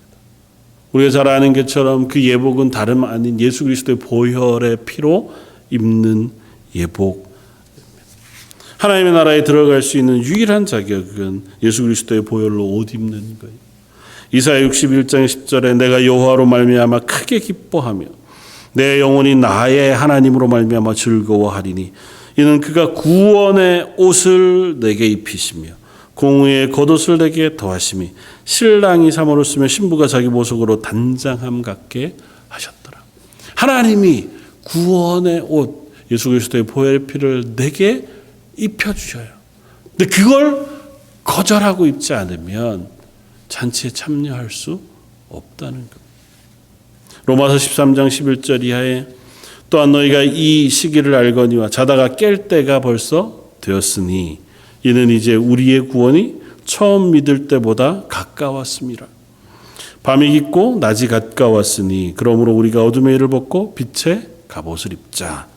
우리가 잘 아는 것처럼 그 예복은 다름 아닌 예수 그리스도의 보혈의 피로 입는 예복. 하나님의 나라에 들어갈 수 있는 유일한 자격은 예수 그리스도의 보혈로 옷 입는 거예요. 이사야 61장 10절에 내가 여호와로 말미암아 크게 기뻐하며 내 영혼이 나의 하나님으로 말미암아 즐거워하리니 이는 그가 구원의 옷을 내게 입히시며 공의의 겉옷을 내게 더하심이 신랑이 삼으로쓰며 신부가 자기 보석으로 단장함 같게 하셨더라. 하나님이 구원의 옷 예수 그리스도의 보혈의 피를 내게 입혀주셔요. 근데 그걸 거절하고 입지 않으면 잔치에 참여할 수 없다는 겁니다. 로마서 13장 11절 이하에 또한 너희가 이 시기를 알거니와 자다가 깰 때가 벌써 되었으니 이는 이제 우리의 구원이 처음 믿을 때보다 가까웠습니다. 밤이 깊고 낮이 가까웠으니 그러므로 우리가 어둠의 일을 벗고 빛의 갑옷을 입자.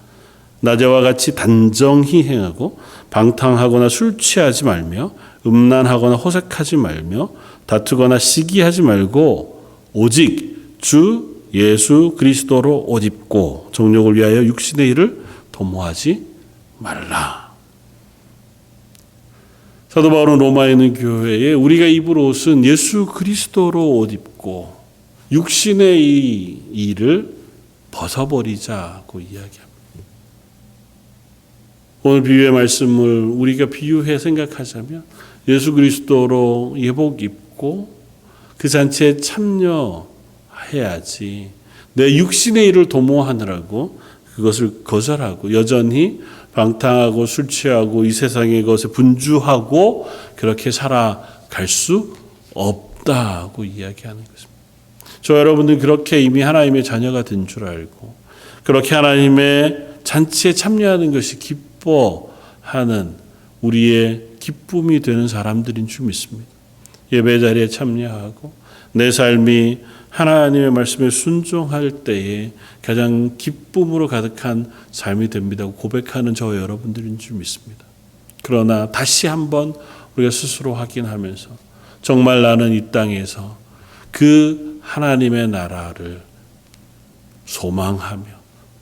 낮에와 같이 단정히 행하고 방탕하거나 술 취하지 말며 음란하거나 호색하지 말며 다투거나 시기하지 말고 오직 주 예수 그리스도로 옷 입고 정욕을 위하여 육신의 일을 도모하지 말라. 사도 바울은 로마에 있는 교회에 우리가 입을 옷은 예수 그리스도로 옷 입고 육신의 이 일을 벗어버리자고 이야기합니다. 오늘 비유의 말씀을 우리가 비유해 생각하자면 예수 그리스도로 예복 입고 그 잔치에 참여해야지 내 육신의 일을 도모하느라고 그것을 거절하고 여전히 방탕하고 술 취하고 이 세상의 것에 분주하고 그렇게 살아갈 수 없다고 이야기하는 것입니다. 저 여러분들 그렇게 이미 하나님의 자녀가 된 줄 알고 그렇게 하나님의 잔치에 참여하는 것이 기뻐하는 우리의 기쁨이 되는 사람들인 줄 믿습니다. 예배 자리에 참여하고 내 삶이 하나님의 말씀에 순종할 때에 가장 기쁨으로 가득한 삶이 됩니다고 고백하는 저 여러분들인 줄 믿습니다. 그러나 다시 한번 우리가 스스로 확인하면서 정말 나는 이 땅에서 그 하나님의 나라를 소망하며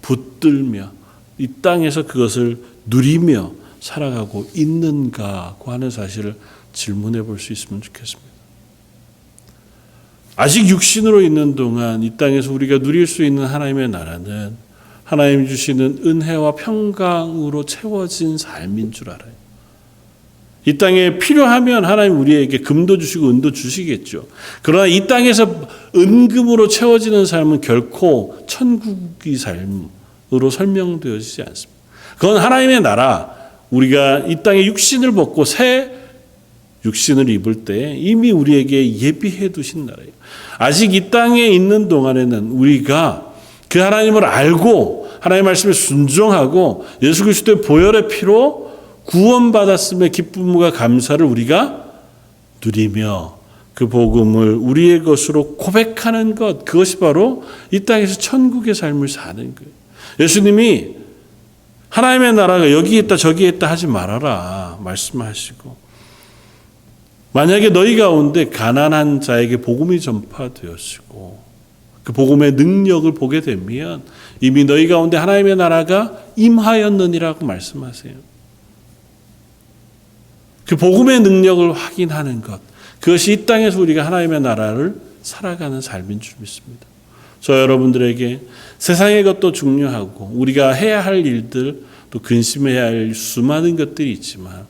붙들며 이 땅에서 그것을 누리며 살아가고 있는가고 하는 사실을 질문해 볼 수 있으면 좋겠습니다. 아직 육신으로 있는 동안 이 땅에서 우리가 누릴 수 있는 하나님의 나라는 하나님 주시는 은혜와 평강으로 채워진 삶인 줄 알아요. 이 땅에 필요하면 하나님 우리에게 금도 주시고 은도 주시겠죠. 그러나 이 땅에서 은금으로 채워지는 삶은 결코 천국의 삶으로 설명되어지지 않습니다. 그건 하나님의 나라, 우리가 이 땅에 육신을 벗고 새 육신을 입을 때 이미 우리에게 예비해 두신 나라예요. 아직 이 땅에 있는 동안에는 우리가 그 하나님을 알고 하나님의 말씀에 순종하고 예수 그리스도의 보혈의 피로 구원받았음의 기쁨과 감사를 우리가 누리며 그 복음을 우리의 것으로 고백하는 것, 그것이 바로 이 땅에서 천국의 삶을 사는 거예요. 예수님이 하나님의 나라가 여기 있다 저기 있다 하지 말아라 말씀하시고, 만약에 너희 가운데 가난한 자에게 복음이 전파되었고 그 복음의 능력을 보게 되면 이미 너희 가운데 하나님의 나라가 임하였느니라고 말씀하세요. 그 복음의 능력을 확인하는 것, 그것이 이 땅에서 우리가 하나님의 나라를 살아가는 삶인 줄 믿습니다. 저 여러분들에게 세상의 것도 중요하고 우리가 해야 할 일들, 또 근심해야 할 수많은 것들이 있지만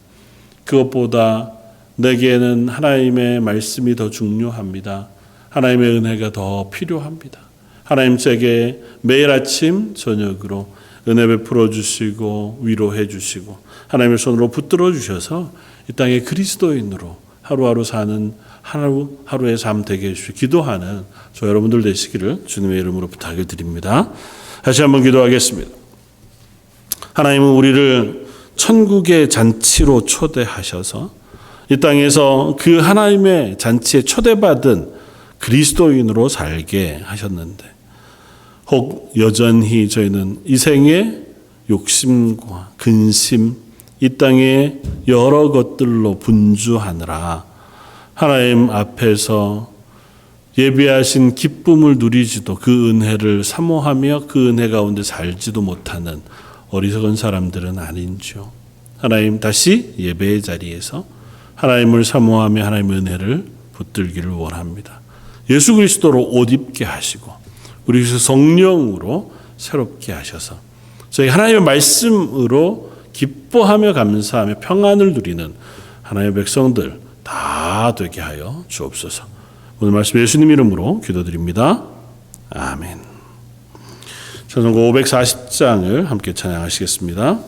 그것보다 내게는 하나님의 말씀이 더 중요합니다. 하나님의 은혜가 더 필요합니다. 하나님 제게 매일 아침 저녁으로 은혜 베풀어 주시고 위로해 주시고 하나님의 손으로 붙들어 주셔서 이 땅에 그리스도인으로 하루하루 사는 하루의 삶 되게 해주시고 기도하는 저 여러분들 되시기를 주님의 이름으로 부탁을 드립니다. 다시 한번 기도하겠습니다. 하나님은 우리를 천국의 잔치로 초대하셔서 이 땅에서 그 하나님의 잔치에 초대받은 그리스도인으로 살게 하셨는데, 혹 여전히 저희는 이 생의 욕심과 근심, 이 땅의 여러 것들로 분주하느라 하나님 앞에서 예비하신 기쁨을 누리지도 그 은혜를 사모하며 그 은혜 가운데 살지도 못하는 어리석은 사람들은 아닌지요. 하나님, 다시 예배의 자리에서 하나님을 사모하며 하나님의 은혜를 붙들기를 원합니다. 예수 그리스도로 옷 입게 하시고 우리 성령으로 새롭게 하셔서 저희 하나님의 말씀으로 기뻐하며 감사하며 평안을 누리는 하나님의 백성들 다 되게 하여 주옵소서. 오늘 말씀 예수님 이름으로 기도드립니다. 아멘. 찬송가 540장을 함께 찬양하시겠습니다.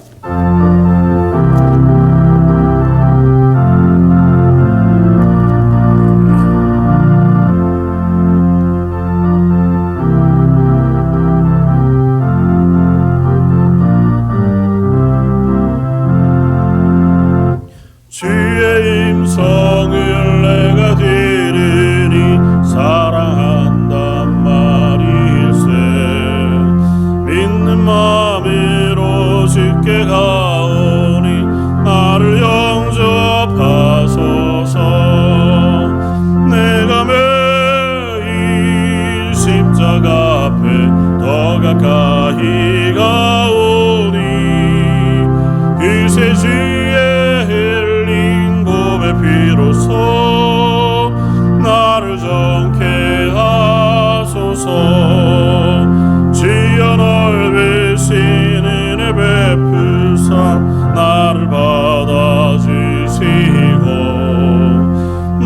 주의 임성을 내가 들으니 사랑한단 말일세. 믿는 마음으로 주께 가오니 나를 영접하소서. 내가 매일 십자가 앞에 더 가까이 가오니 그새 주의 비로소 나를 정케 하소서. 주여 넓으신 은혜 베푸사 나를 받아주시고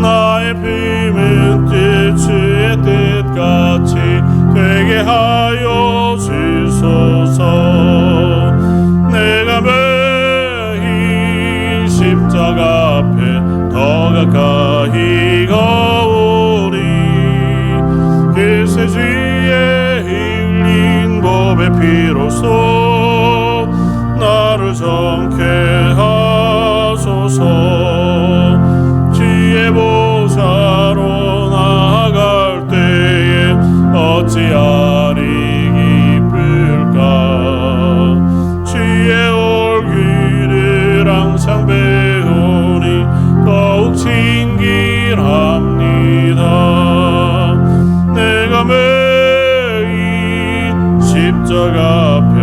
나의 품은 뜻 주의 뜻같이 되게 하여 주소서. 내가 매일 십자가 앞에 더 가까이 가오니 그새 주의 흘린 법의 피로소 나를 정케 하소서. 주의 보좌로 나아갈 때에 어찌하리 기쁠까. 주의 얼굴을 항상 배우니 더욱 친길합니다. 내가 매일 십자가 앞에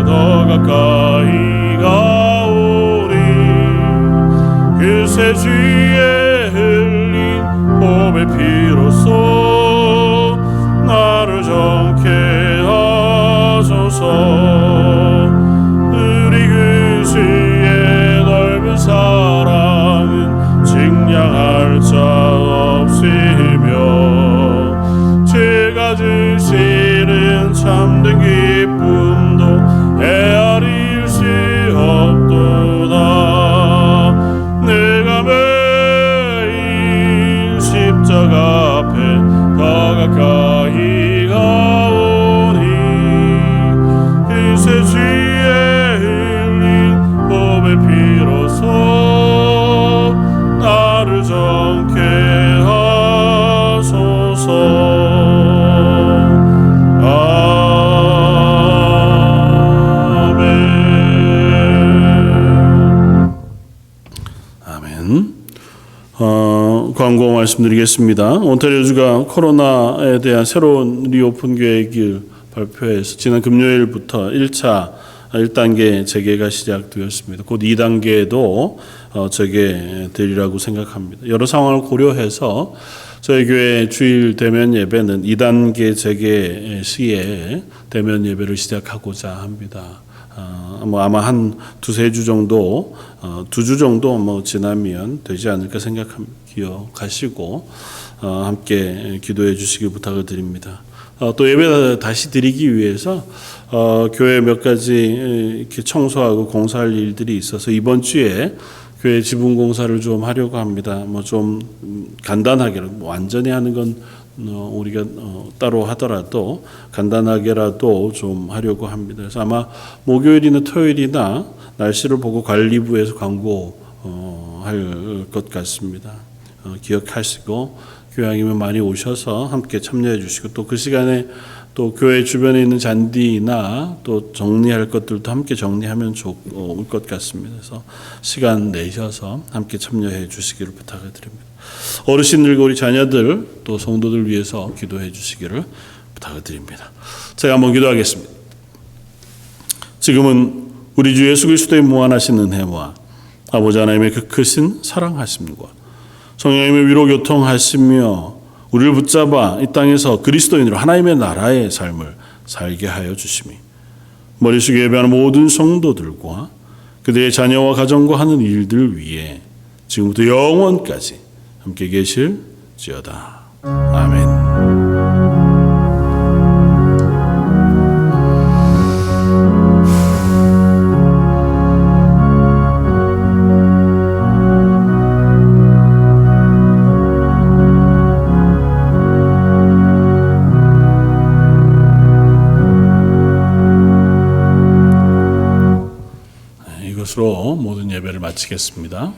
더 가까이 가오니 그새 주의 흘린 보배 피로소 나를 정케 하소서. 우리 그 주의 넓은 사랑은 증량할 자 없으며 제가 주시는 참된 기쁨도 헤아릴 수 없도다. 내가 매일 십자가 앞에 더 가까이 가오니 아멘. 광고 말씀드리겠습니다. 온타리오주가 코로나에 대한 새로운 리오픈 계획을 발표해서 지난 금요일부터 1단계 재개가 시작되었습니다. 곧 2단계도 재개되리라고 생각합니다. 여러 상황을 고려해서 저희 교회 주일 대면 예배는 2단계 재개 시에 대면 예배를 시작하고자 합니다. 아마 한 두세 주 정도, 2주 정도 지나면 되지 않을까 생각합니다. 기억하시고 함께 기도해 주시길 부탁을 드립니다. 또 예배 다시 드리기 위해서 교회 몇 가지 이렇게 청소하고 공사할 일들이 있어서 이번 주에 교회 지붕 공사를 좀 하려고 합니다. 좀 간단하게 완전히 하는 건 우리가 따로 하더라도 간단하게라도 좀 하려고 합니다. 그래서 아마 목요일이나 토요일이나 날씨를 보고 관리부에서 광고할 것 같습니다. 기억하시고 교양이면 많이 오셔서 함께 참여해 주시고 또 그 시간에 또 교회 주변에 있는 잔디나 또 정리할 것들도 함께 정리하면 좋을 것 같습니다. 그래서 시간 내셔서 함께 참여해 주시기를 부탁을 드립니다. 어르신들과 우리 자녀들 또 성도들 위해서 기도해 주시기를 부탁을 드립니다. 제가 한번 기도하겠습니다. 지금은 우리 주 예수 그리스도의 무한하신 은혜와 아버지 하나님의 그 크신 사랑하심과 성령님의 위로 교통하시며 우리를 붙잡아 이 땅에서 그리스도인으로 하나님의 나라의 삶을 살게 하여 주시미 머리 숙여 예배하는 모든 성도들과 그들의 자녀와 가정과 하는 일들 위에 지금부터 영원까지 함께 계실지어다. 아멘. 이것으로 모든 예배를 마치겠습니다.